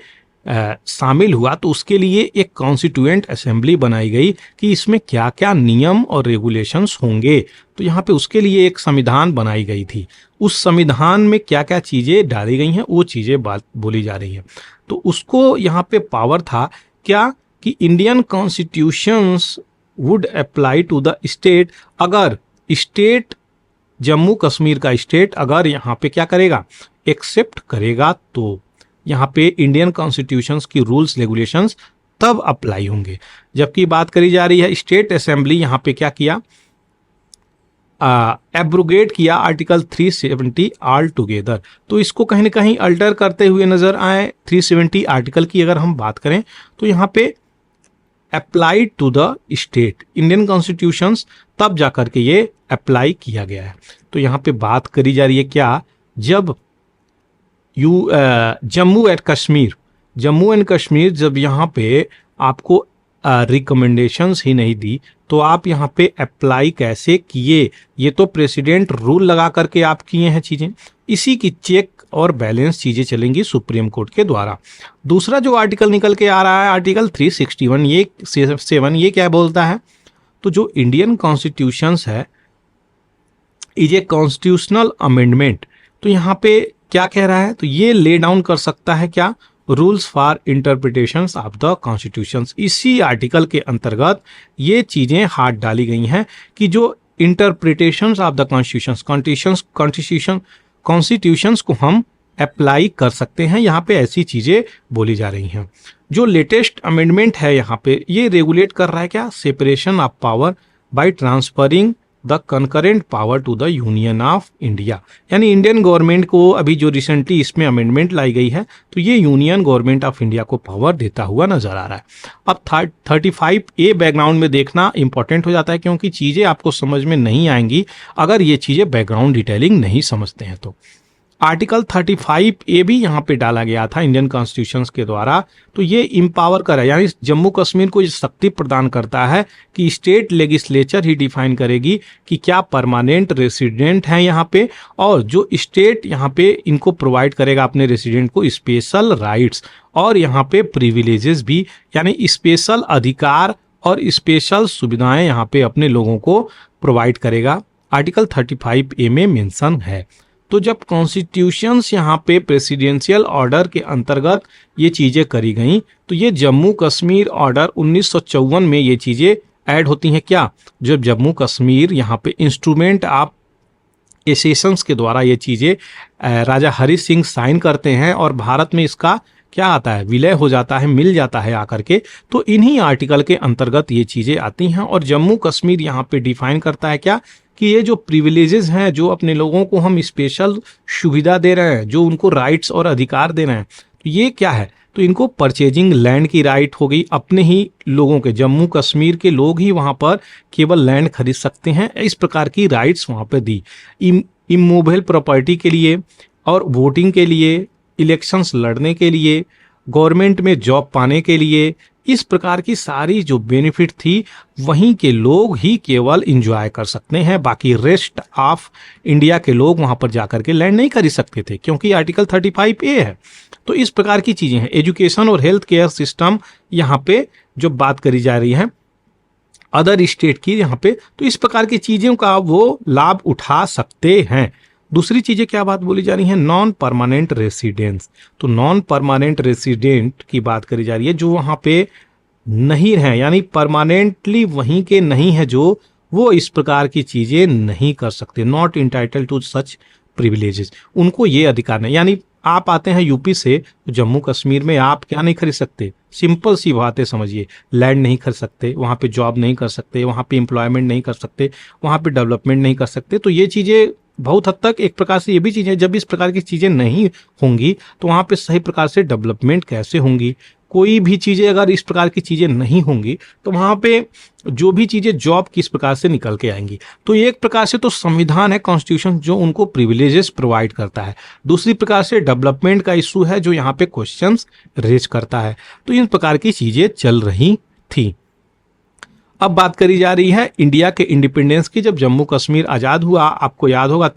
Speaker 1: शामिल हुआ तो उसके लिए एक कॉन्स्टिट्यूएंट असेंबली बनाई गई कि इसमें क्या क्या नियम और रेगुलेशंस होंगे। तो यहाँ पे उसके लिए एक संविधान बनाई गई थी। उस संविधान में क्या क्या चीज़ें डाली गई हैं वो चीज़ें बात बोली जा रही हैं। तो उसको यहाँ पे पावर था क्या कि Indian constitutions would apply to the state. अगर स्टेट जम्मू कश्मीर का स्टेट अगर यहाँ पे क्या करेगा, एक्सेप्ट करेगा, तो यहाँ पे इंडियन कॉन्स्टिट्यूशंस की रूल्स रेगुलेशंस तब अप्लाई होंगे। जबकि बात करी जा रही है स्टेट असेंबली यहाँ पे क्या किया, एब्रोगेट किया आर्टिकल 370 ऑल टुगेदर। तो इसको कहीं ना कहीं अल्टर करते हुए नजर आए। 370 आर्टिकल की अगर हम बात करें तो यहाँ पे applied to the state Indian constitutions, तब जाकर के ये अप्लाई किया गया है। तो यहाँ पे बात करी जा रही है क्या, जब जम्मू एंड कश्मीर जब यहाँ पे आपको रिकमेंडेशंस ही नहीं दी तो आप यहाँ पे अप्लाई कैसे किए? ये तो प्रेसिडेंट रूल लगा करके आप किए हैं चीज़ें। इसी की चेक और बैलेंस चीज़ें चलेंगी सुप्रीम कोर्ट के द्वारा। दूसरा जो आर्टिकल निकल के आ रहा है आर्टिकल 361 ये क्या बोलता है? तो जो इंडियन कॉन्स्टिट्यूशंस है इज ए कॉन्स्टिट्यूशनल अमेंडमेंट। तो यहाँ पे क्या कह रहा है? तो ये ले डाउन कर सकता है क्या, rules for interpretations of the constitutions. इसी आर्टिकल के अंतर्गत ये चीजें हाथ डाली गई हैं कि जो इंटरप्रिटेशंस ऑफ द कॉन्स्टिट्यूशंस को हम अप्लाई कर सकते हैं। यहाँ पे ऐसी चीजें बोली जा रही हैं। जो लेटेस्ट अमेंडमेंट है यहाँ पे ये रेगुलेट कर रहा है क्या, separation of power by transferring the concurrent power to the union of India. यानी इंडियन गवर्नमेंट को अभी जो रिसेंटली इसमें अमेंडमेंट लाई गई है तो ये यूनियन गवर्नमेंट ऑफ इंडिया को पावर देता हुआ नजर आ रहा है। अब 35A बैकग्राउंड में देखना इंपॉर्टेंट हो जाता है, क्योंकि चीज़ें आपको समझ में नहीं आएंगी अगर ये चीज़ें बैकग्राउंड डिटेलिंग नहीं समझते हैं। तो आर्टिकल 35A भी यहाँ पे डाला गया था इंडियन कॉन्स्टिट्यूशन के द्वारा। तो ये इम्पावर कर है, यानी जम्मू कश्मीर को ये शक्ति प्रदान करता है कि स्टेट लेजिस्लेचर ही डिफाइन करेगी कि क्या परमानेंट रेसिडेंट हैं यहाँ पे, और जो स्टेट यहाँ पे इनको प्रोवाइड करेगा अपने रेसिडेंट को स्पेशल राइट्स और यहाँ पे प्रिविलेजेस भी, यानी स्पेशल अधिकार और स्पेशल सुविधाएं यहाँ पे अपने लोगों को प्रोवाइड करेगा। आर्टिकल 35A में मेंशन है। तो जब कॉन्स्टिट्यूशंस यहाँ पे प्रेसिडेंशियल ऑर्डर के अंतर्गत ये चीज़ें करी गई तो ये जम्मू कश्मीर ऑर्डर 1954 में ये चीज़ें ऐड होती हैं क्या, जब जम्मू कश्मीर यहाँ पे इंस्ट्रूमेंट ऑफ एसेशंस के द्वारा ये चीज़ें राजा हरि सिंह साइन करते हैं और भारत में इसका क्या आता है, विलय हो जाता है, मिल जाता है आकर के। तो इन्हीं आर्टिकल के अंतर्गत ये चीज़ें आती हैं और जम्मू कश्मीर यहाँ पे डिफाइन करता है क्या कि ये जो प्रिविलेजेस हैं, जो अपने लोगों को हम स्पेशल सुविधा दे रहे हैं, जो उनको राइट्स और अधिकार दे रहे हैं, तो ये क्या है, तो इनको परचेजिंग लैंड की राइट हो गई। अपने ही लोगों के, जम्मू कश्मीर के लोग ही वहाँ पर केवल लैंड खरीद सकते हैं, इस प्रकार की राइट्स वहाँ पर दी। इमूवेबल प्रॉपर्टी के लिए और वोटिंग के लिए, इलेक्शंस लड़ने के लिए, गवर्नमेंट में जॉब पाने के लिए, इस प्रकार की सारी जो बेनिफिट थी वहीं के लोग ही केवल इंजॉय कर सकते हैं, बाकी रेस्ट ऑफ इंडिया के लोग वहां पर जाकर के लैंड नहीं कर सकते थे, क्योंकि आर्टिकल 35A है। तो इस प्रकार की चीजें हैं। एजुकेशन और हेल्थ केयर सिस्टम यहाँ पे जो बात करी जा रही है अदर स्टेट की यहाँ पे, तो इस प्रकार की चीजों का वो लाभ उठा सकते हैं। दूसरी चीजें क्या बात बोली जा रही है, नॉन परमानेंट रेसिडेंस। तो नॉन परमानेंट रेसिडेंट की बात करी जा रही है, जो वहां पे नहीं है, यानी परमानेंटली वहीं के नहीं है जो, वो इस प्रकार की चीजें नहीं कर सकते। Not entitle to such privileges, उनको ये अधिकार नहीं। यानी आप आते हैं यूपी से, तो जम्मू कश्मीर में आप क्या नहीं खरीद सकते, सिंपल सी बात है, समझिए, लैंड नहीं खरीद सकते, वहाँ पे जॉब नहीं कर सकते, वहाँ पे एम्प्लॉयमेंट नहीं कर सकते, वहाँ पे डेवलपमेंट नहीं कर सकते। तो ये चीज़ें बहुत हद तक एक प्रकार से ये भी चीज़ें, जब इस प्रकार की चीज़ें नहीं होंगी तो वहाँ पे सही प्रकार से डेवलपमेंट कैसे होंगी। कोई भी चीज़ें अगर इस प्रकार की चीज़ें नहीं होंगी तो वहाँ पे जो भी चीज़ें जॉब किस प्रकार से निकल के आएंगी। तो ये एक प्रकार से तो संविधान है, कॉन्स्टिट्यूशन, जो उनको प्रिविलेजेस प्रोवाइड करता है। दूसरी प्रकार से डेवलपमेंट का इशू है जो यहाँ पे क्वेश्चंस रेज करता है। तो इन प्रकार की चीज़ें चल रही थी। अब बात करी जा रही है इंडिया के इंडिपेंडेंस की। जब जम्मू कश्मीर आज़ाद हुआ, आपको याद होगा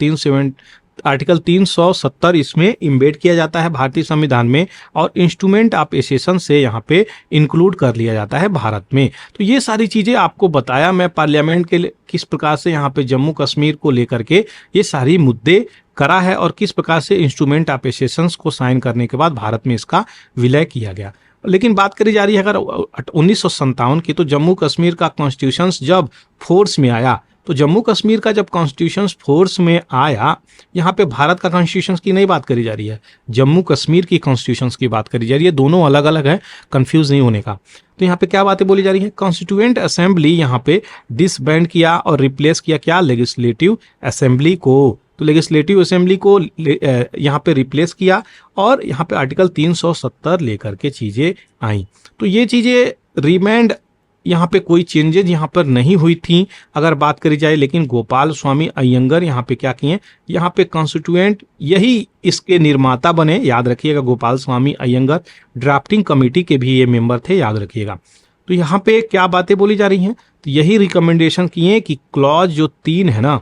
Speaker 1: आर्टिकल 370 इसमें इम्बेड किया जाता है भारतीय संविधान में, और इंस्ट्रूमेंट ऑफ एसेशन से यहाँ पे इंक्लूड कर लिया जाता है भारत में। तो ये सारी चीज़ें आपको बताया मैं, पार्लियामेंट के किस प्रकार से यहाँ पे जम्मू कश्मीर को लेकर के ये सारी मुद्दे करा है, और किस प्रकार से इंस्ट्रूमेंट ऑफ एसेशन को साइन करने के बाद भारत में इसका विलय किया गया। लेकिन बात करी जा रही है अगर 1957 की, तो जम्मू कश्मीर का कॉन्स्टिट्यूशन जब फोर्स में आया, तो जम्मू कश्मीर का जब कॉन्स्टिट्यूशन फोर्स में आया, यहाँ पे भारत का कॉन्स्टिट्यूशन की नहीं बात करी जा रही है, जम्मू कश्मीर की कॉन्स्टिट्यूशन की बात करी जा रही है। दोनों अलग अलग है, कंफ्यूज नहीं होने का। तो यहाँ पे क्या बातें बोली जा रही है, कॉन्स्टिट्यूएंट असेंबली यहाँ पे डिसबैंड किया और रिप्लेस किया क्या, लेजिस्लेटिव असेंबली को। तो लेजिस्लेटिव असेंबली को यहाँ पे रिप्लेस किया, और यहाँ पे आर्टिकल 370 लेकर के चीज़ें आई। तो ये चीज़ें रिमांड, यहाँ पे कोई चेंजेज यहाँ पर नहीं हुई थी अगर बात करी जाए। लेकिन गोपाल स्वामी अयंगर यहाँ पे क्या किए, यहाँ पे कॉन्स्टिट्यूएंट यही इसके निर्माता बने, याद रखिएगा, गोपाल स्वामी अयंगर ड्राफ्टिंग कमेटी के भी ये मेंबर थे, याद रखिएगा। तो यहाँ पे क्या बातें बोली जा रही हैं, तो यही रिकमेंडेशन किए कि क्लॉज जो 3 है ना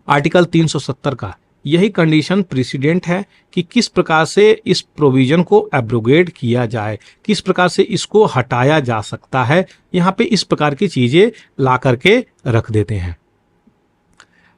Speaker 1: आर्टिकल 370 का, यही कंडीशन प्रेसिडेंट है कि किस प्रकार से इस प्रोविजन को एब्रोगेट किया जाए, किस प्रकार से इसको हटाया जा सकता है। यहाँ पे इस प्रकार की चीजें ला करके रख देते हैं।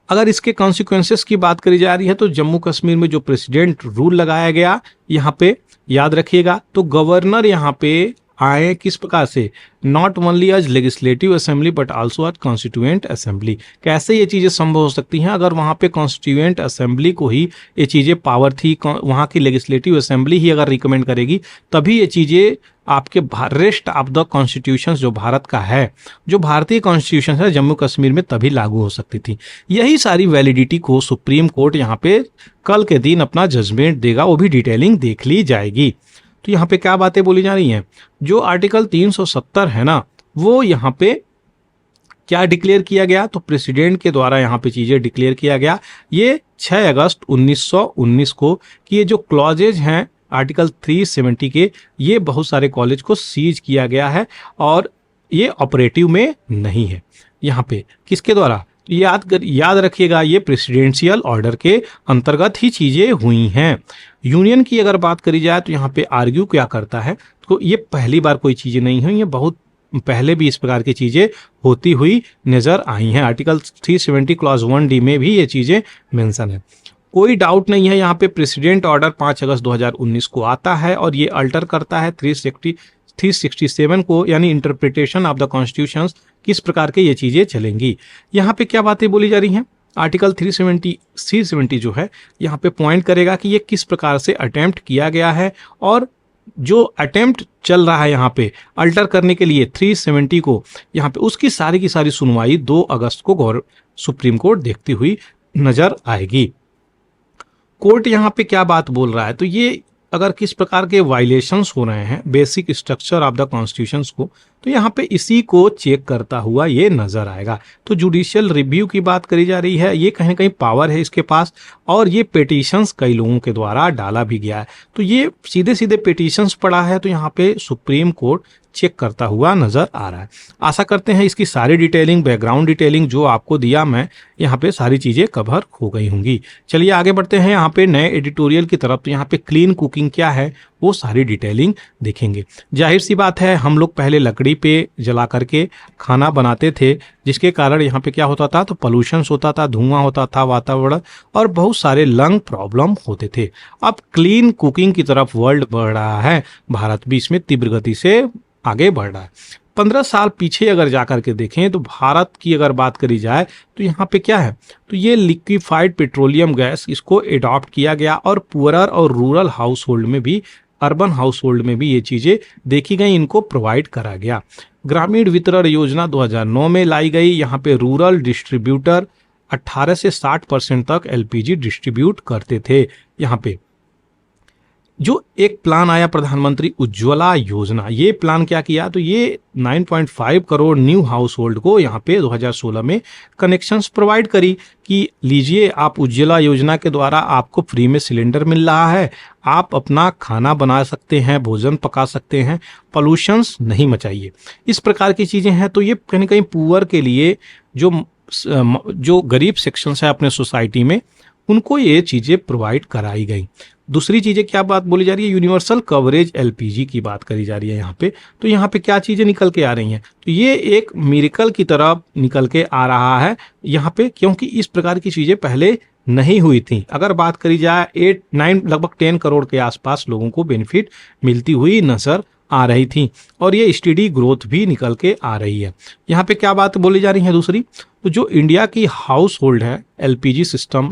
Speaker 1: अगर इसके कॉन्सिक्वेंसेस की बात करी जा रही है, तो जम्मू कश्मीर में जो प्रेसिडेंट रूल लगाया गया, यहाँ पे याद रखिएगा, तो गवर्नर यहाँ पे आए किस प्रकार से, not only as legislative assembly but also as constituent assembly. कैसे ये चीज़ें संभव हो सकती हैं, अगर वहाँ पे कॉन्स्टिट्यूएंट असेंबली को ही ये चीज़ें पावर थी, वहाँ की लेजिस्लेटिव असेंबली ही अगर रिकमेंड करेगी, तभी ये चीज़ें आपके रेस्ट ऑफ द कॉन्स्टिट्यूशन जो भारत का है, जो भारतीय कॉन्स्टिट्यूशन है जम्मू कश्मीर में, तभी लागू हो सकती थी। यही सारी वैलिडिटी को सुप्रीम कोर्ट यहाँ पे कल के दिन अपना जजमेंट देगा, वो भी डिटेलिंग देख ली जाएगी। तो यहाँ पे क्या बातें बोली जा रही हैं, जो आर्टिकल 370 है ना, वो यहाँ पे क्या डिक्लेयर किया गया, तो प्रेसिडेंट के द्वारा यहाँ पे चीजें डिक्लेयर किया गया ये 6 अगस्त 1919 को, कि ये जो क्लॉजेज हैं आर्टिकल 370 के, ये बहुत सारे कॉलेज को सीज किया गया है और ये ऑपरेटिव में नहीं है। यहाँ पे किसके द्वारा, याद रखिएगा, ये प्रेसिडेंशियल ऑर्डर के अंतर्गत ही चीजें हुई हैं। यूनियन की अगर बात करी जाए तो यहाँ पे आर्ग्यू क्या करता है, तो ये पहली बार कोई चीजें नहीं हुई, ये बहुत पहले भी इस प्रकार की चीजें होती हुई नजर आई हैं। आर्टिकल 370 क्लॉज 1D में भी ये चीजें मेंशन है। कोई डाउट नहीं है, यहाँ पे प्रेसिडेंट ऑर्डर 5 अगस्त 2019 को आता है और ये अल्टर करता है 367 को, यानी इंटरप्रिटेशन ऑफ द कॉन्स्टिट्यूशन, किस प्रकार के ये चीजें चलेंगी। यहाँ पे क्या बातें बोली जा रही हैं, आर्टिकल 370 जो है यहाँ पे पॉइंट करेगा कि ये किस प्रकार से अटेम्प्ट किया गया है, और जो अटेम्प्ट चल रहा है यहाँ पे अल्टर करने के लिए 370 को, यहाँ पे उसकी सारी की सारी सुनवाई 2 अगस्त को सुप्रीम कोर्ट देखती हुई नजर आएगी। कोर्ट यहाँ पे क्या बात बोल रहा है, तो ये अगर किस प्रकार के वायलेशंस हो रहे हैं basic structure of the constitutions को, तो यहाँ पे इसी को चेक करता हुआ ये नजर आएगा। तो जुडिशियल रिव्यू की बात करी जा रही है, ये कहीं ना कहीं पावर है इसके पास, और ये पिटीशंस कई लोगों के द्वारा डाला भी गया है। तो ये सीधे सीधे पिटीशंस पड़ा है, तो यहाँ पे सुप्रीम कोर्ट चेक करता हुआ नजर आ रहा है। आशा करते हैं इसकी सारी डिटेलिंग, बैकग्राउंड डिटेलिंग जो आपको दिया मैं, यहाँ पे सारी चीजें कवर हो गई होंगी। चलिए आगे बढ़ते हैं यहाँ पे नए एडिटोरियल की तरफ। तो यहाँ पे क्लीन कुकिंग क्या है वो सारी डिटेलिंग देखेंगे। जाहिर सी बात है, हम लोग पहले लकड़ी पे जला करके खाना बनाते थे, जिसके कारण यहाँ पे क्या होता था, तो पोल्यूशंस होता था, धुआं होता था वातावरण, और बहुत सारे लंग प्रॉब्लम होते थे। अब क्लीन कुकिंग की तरफ वर्ल्ड बढ़ रहा है, भारत भी इसमें तीव्र गति से आगे बढ़ रहा है। 15 साल पीछे अगर जाकर के देखें तो भारत की अगर बात करी जाए तो यहाँ पे क्या है, तो ये लिक्विफाइड पेट्रोलियम गैस, इसको एडॉप्ट किया गया, और पुअरर और रूरल हाउस होल्ड में भी, अर्बन हाउस होल्ड में भी ये चीजें देखी गई, इनको प्रोवाइड करा गया। ग्रामीण वितरण योजना 2009 में लाई गई। यहाँ पे रूरल डिस्ट्रीब्यूटर 18 से 60% तक एलपीजी डिस्ट्रीब्यूट करते थे। यहाँ पे जो एक प्लान आया प्रधानमंत्री उज्ज्वला योजना, ये प्लान क्या किया, तो ये 9.5 करोड़ न्यू हाउस होल्ड को यहाँ पे 2016 में कनेक्शंस प्रोवाइड करी कि लीजिए आप उज्ज्वला योजना के द्वारा आपको फ्री में सिलेंडर मिल रहा है, आप अपना खाना बना सकते हैं, भोजन पका सकते हैं, पोल्यूशंस नहीं मचाइए। इस प्रकार की चीजें हैं। तो ये कहीं ना कहीं पुअर के लिए जो गरीब सेक्शंस है अपने सोसाइटी में, उनको ये चीजें प्रोवाइड कराई गई। दूसरी चीजें क्या बात बोली जा रही है, यूनिवर्सल कवरेज एलपीजी की बात करी जा रही है यहाँ पे। तो यहाँ पे क्या चीजें निकल के आ रही हैं, तो ये एक मिरेकल की तरफ निकल के आ रहा है यहाँ पे, क्योंकि इस प्रकार की चीजें पहले नहीं हुई थी। अगर बात करी जाए 8-9 लगभग 10 करोड़ के आसपास लोगों को बेनिफिट मिलती हुई नजर आ रही थी, और ये स्टेडी ग्रोथ भी निकल के आ रही है। यहाँ पे क्या बात बोली जा रही है दूसरी, तो जो इंडिया की हाउस होल्ड है, LPG system,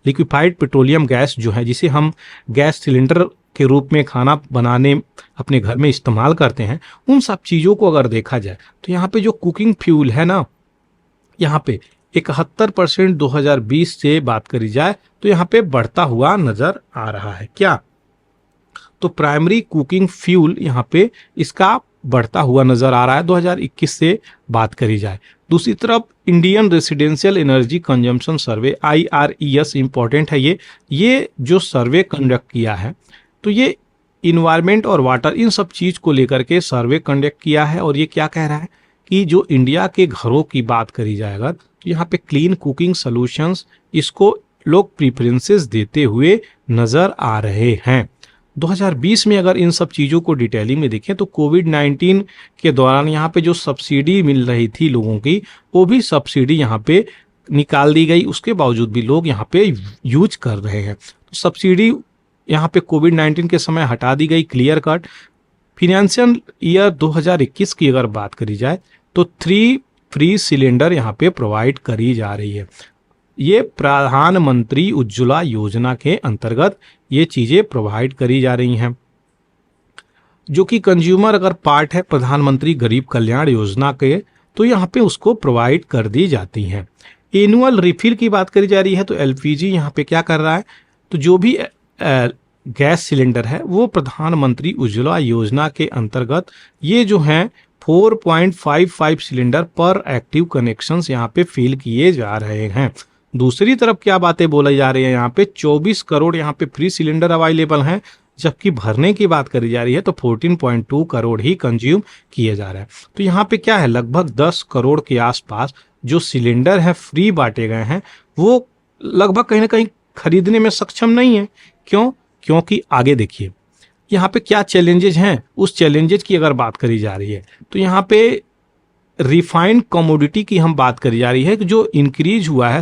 Speaker 1: liquefied petroleum gas जो है, जिसे हम गैस सिलेंडर के रूप में खाना बनाने अपने घर में इस्तेमाल करते हैं, उन सब चीज़ों को अगर देखा जाए तो यहाँ पे जो कुकिंग फ्यूल है ना, यहाँ पे 71% 2020 से बात करी जाए तो यहाँ पे बढ़ता हुआ नजर आ रहा है। क्या, तो प्राइमरी कुकिंग फ्यूल यहाँ पे इसका बढ़ता हुआ नजर आ रहा है 2021 से बात करी जाए। दूसरी तरफ इंडियन रेसिडेंशियल एनर्जी कंजम्पशन सर्वे IRES इंपॉर्टेंट है। ये जो सर्वे कंडक्ट किया है, तो ये इन्वायरमेंट और वाटर, इन सब चीज को लेकर के सर्वे कंडक्ट किया है, और ये क्या कह रहा है कि जो इंडिया के घरों की बात करी जाए अगर, तो यहाँ पे क्लीन कुकिंग सॉल्यूशंस, इसको लोग प्रीफरेंसेस देते हुए नजर आ रहे हैं। 2020 में अगर इन सब चीज़ों को डिटेलिंग में देखें तो कोविड-19 के दौरान यहाँ पे जो सब्सिडी मिल रही थी लोगों की, वो भी सब्सिडी यहाँ पे निकाल दी गई, उसके बावजूद भी लोग यहाँ पे यूज कर रहे हैं। तो सब्सिडी यहाँ पे कोविड-19 के समय हटा दी गई, क्लियर कट। फिनेंशियल ईयर 2021 की अगर बात करी जाए तो 3 फ्री सिलेंडर यहाँ पे प्रोवाइड करी जा रही है। ये प्रधानमंत्री उज्ज्वला योजना के अंतर्गत ये चीजें प्रोवाइड करी जा रही हैं, जो कि कंज्यूमर अगर पार्ट है प्रधानमंत्री गरीब कल्याण योजना के, तो यहाँ पे उसको प्रोवाइड कर दी जाती हैं। एनुअल रिफिल की बात करी जा रही है, तो एलपीजी यहाँ पे क्या कर रहा है, तो जो भी गैस सिलेंडर है वो प्रधानमंत्री उज्ज्वला योजना के अंतर्गत ये जो हैं 4.55 सिलेंडर पर एक्टिव कनेक्शंस यहाँ पे फिल किए जा रहे हैं। दूसरी तरफ क्या बातें बोली जा रही है, यहाँ पे 24 करोड़ यहाँ पे फ्री सिलेंडर अवेलेबल हैं, जबकि भरने की बात करी जा रही है तो 14.2 करोड़ ही कंज्यूम किए जा रहे हैं। तो यहाँ पे क्या है, लगभग 10 करोड़ के आसपास जो सिलेंडर है फ्री बांटे गए हैं, वो लगभग कहीं ना कहीं खरीदने में सक्षम नहीं है। क्यों? क्योंकि आगे देखिए यहाँ पे क्या चैलेंजेज हैं, उस चैलेंजेज की अगर बात करी जा रही है तो यहाँ पे रिफाइंड कमोडिटी की हम बात करी जा रही है कि जो इंक्रीज हुआ है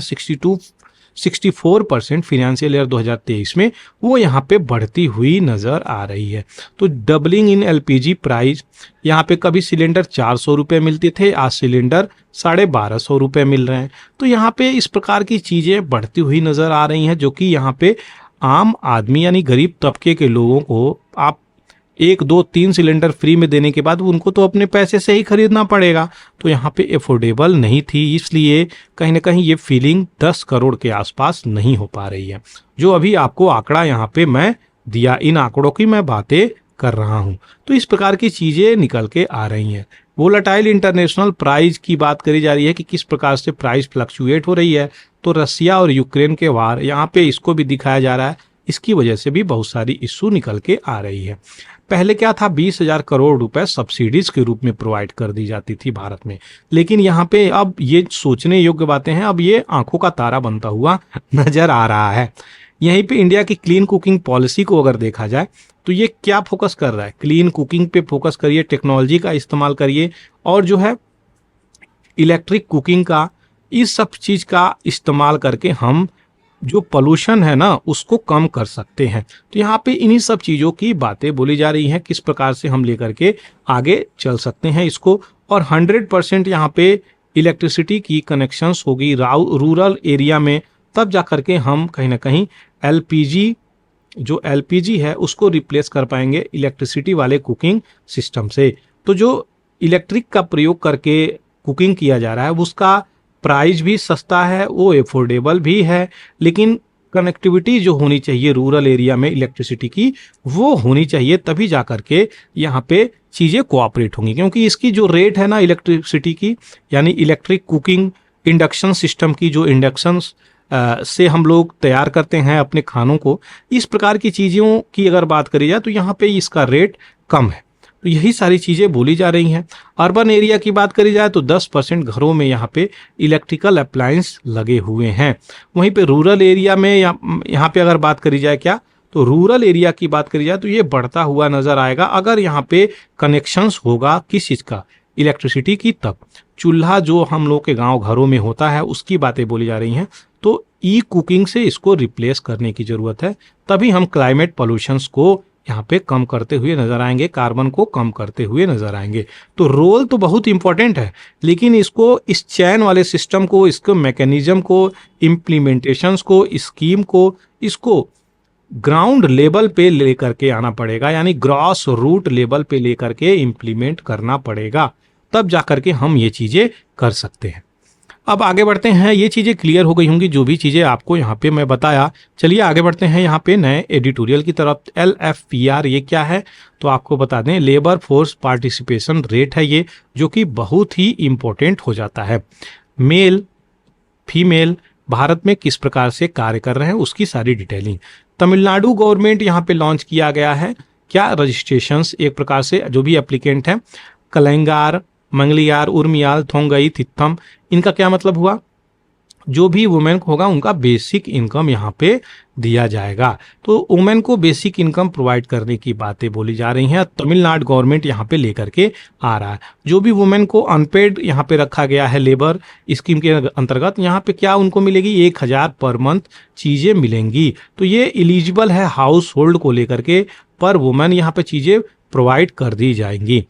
Speaker 1: 64% फाइनेंशियल ईयर 2023 में, वो यहाँ पे बढ़ती हुई नजर आ रही है। तो डबलिंग इन एलपीजी प्राइस, यहाँ पे कभी सिलेंडर 400 रुपये मिलते थे, आज सिलेंडर 1250 रुपये मिल रहे हैं। तो यहाँ पे इस प्रकार की चीज़ें बढ़ती हुई नजर आ रही हैं, जो कि यहाँ पे आम आदमी यानी गरीब तबके के लोगों को आप एक दो तीन सिलेंडर फ्री में देने के बाद उनको तो अपने पैसे से ही खरीदना पड़ेगा, तो यहाँ पे अफोर्डेबल नहीं थी, इसलिए कहीं ना कहीं ये फीलिंग 10 करोड़ के आसपास नहीं हो पा रही है। जो अभी आपको आंकड़ा यहाँ पे मैं दिया, इन आंकड़ों की मैं बातें कर रहा हूँ। तो इस प्रकार की चीजें निकल के आ रही हैं। वोलेटाइल इंटरनेशनल प्राइस की बात करी जा रही है कि किस प्रकार से प्राइस फ्लक्चुएट हो रही है, तो रसिया और यूक्रेन के वार यहाँ पे इसको भी दिखाया जा रहा है, इसकी वजह से भी बहुत सारी इश्यू निकल के आ रही है। पहले क्या था, 20,000 करोड़ रुपए सब्सिडीज के रूप में प्रोवाइड कर दी जाती थी भारत में, लेकिन यहाँ पे अब ये सोचने योग्य बातें हैं, अब ये आंखों का तारा बनता हुआ नजर आ रहा है। यहीं पे इंडिया की क्लीन कुकिंग पॉलिसी को अगर देखा जाए तो ये क्या फोकस कर रहा है, क्लीन कुकिंग पे फोकस करिए, टेक्नोलॉजी का इस्तेमाल करिए, और जो है इलेक्ट्रिक कुकिंग का, इस सब चीज का इस्तेमाल करके हम जो पोल्यूशन है ना उसको कम कर सकते हैं। तो यहाँ पे इन्हीं सब चीज़ों की बातें बोली जा रही हैं, किस प्रकार से हम लेकर के आगे चल सकते हैं इसको। और 100% यहाँ पे इलेक्ट्रिसिटी की कनेक्शंस होगी रूरल एरिया में, तब जा करके हम कहीं ना कहीं एलपीजी, जो एलपीजी है उसको रिप्लेस कर पाएंगे इलेक्ट्रिसिटी वाले कुकिंग सिस्टम से। तो जो इलेक्ट्रिक का प्रयोग करके कुकिंग किया जा रहा है उसका प्राइस भी सस्ता है, वो एफोर्डेबल भी है, लेकिन कनेक्टिविटी जो होनी चाहिए रूरल एरिया में इलेक्ट्रिसिटी की, वो होनी चाहिए, तभी जा करके यहाँ पे चीज़ें कोऑपरेट होंगी। क्योंकि इसकी जो रेट है ना इलेक्ट्रिसिटी की, यानी इलेक्ट्रिक कुकिंग इंडक्शन सिस्टम की, जो इंडक्शन से हम लोग तैयार करते हैं अपने खानों को, इस प्रकार की चीज़ों की अगर बात करी जाए तो यहाँ पे इसका रेट कम है। तो यही सारी चीज़ें बोली जा रही हैं। अर्बन एरिया की बात करी जाए तो 10% घरों में यहाँ पे इलेक्ट्रिकल अप्लायंस लगे हुए हैं। वहीं पे रूरल एरिया में यहाँ पे अगर बात करी जाए क्या, तो रूरल एरिया की बात करी जाए तो ये बढ़ता हुआ नजर आएगा अगर यहाँ पे कनेक्शंस होगा किस चीज़ का, इलेक्ट्रिसिटी की। तब चूल्हा जो हम लोग के गाँव घरों में होता है उसकी बातें बोली जा रही हैं, तो ई कुकिंग से इसको रिप्लेस करने की ज़रूरत है, तभी हम क्लाइमेट पॉल्यूशंस को यहाँ पे कम करते हुए नजर आएंगे, कार्बन को कम करते हुए नजर आएंगे। तो रोल तो बहुत इंपॉर्टेंट है, लेकिन इसको, इस चैन वाले सिस्टम को, इसको मैकेनिज्म को, इम्प्लीमेंटेशंस को, स्कीम को, इसको ग्राउंड लेवल पे लेकर के आना पड़ेगा, यानी ग्रॉस रूट लेवल पे लेकर के इम्प्लीमेंट करना पड़ेगा, तब जाकर के हम ये चीजें कर सकते हैं। अब आगे बढ़ते हैं, ये चीज़ें क्लियर हो गई होंगी जो भी चीज़ें आपको यहाँ पे मैं बताया। चलिए आगे बढ़ते हैं यहाँ पे नए एडिटोरियल की तरफ। LFPR ये क्या है, तो आपको बता दें, लेबर फोर्स पार्टिसिपेशन रेट है ये, जो कि बहुत ही इम्पोर्टेंट हो जाता है। मेल फीमेल भारत में किस प्रकार से कार्य कर रहे हैं उसकी सारी डिटेलिंग। तमिलनाडु गवर्नमेंट यहाँ पे लॉन्च किया गया है क्या, रजिस्ट्रेशंस, एक प्रकार से जो भी एप्लीकेंट हैं, कलंगार, मंगलियार, उर्मियाल, थोंगई, तित्थम, इनका क्या मतलब हुआ, जो भी वुमेन होगा उनका बेसिक इनकम यहाँ पे दिया जाएगा। तो वुमेन को बेसिक इनकम प्रोवाइड करने की बातें बोली जा रही हैं, तमिलनाडु गवर्नमेंट यहाँ पे लेकर के आ रहा है। जो भी वुमेन को अनपेड यहाँ पे रखा गया है लेबर स्कीम के अंतर्गत, यहाँ पे क्या उनको मिलेगी, 1,000 पर मंथ चीज़ें मिलेंगी। तो ये एलिजिबल है हाउस होल्ड को लेकर के, पर वुमेन यहाँ पे चीज़ें प्रोवाइड कर दी जाएंगी।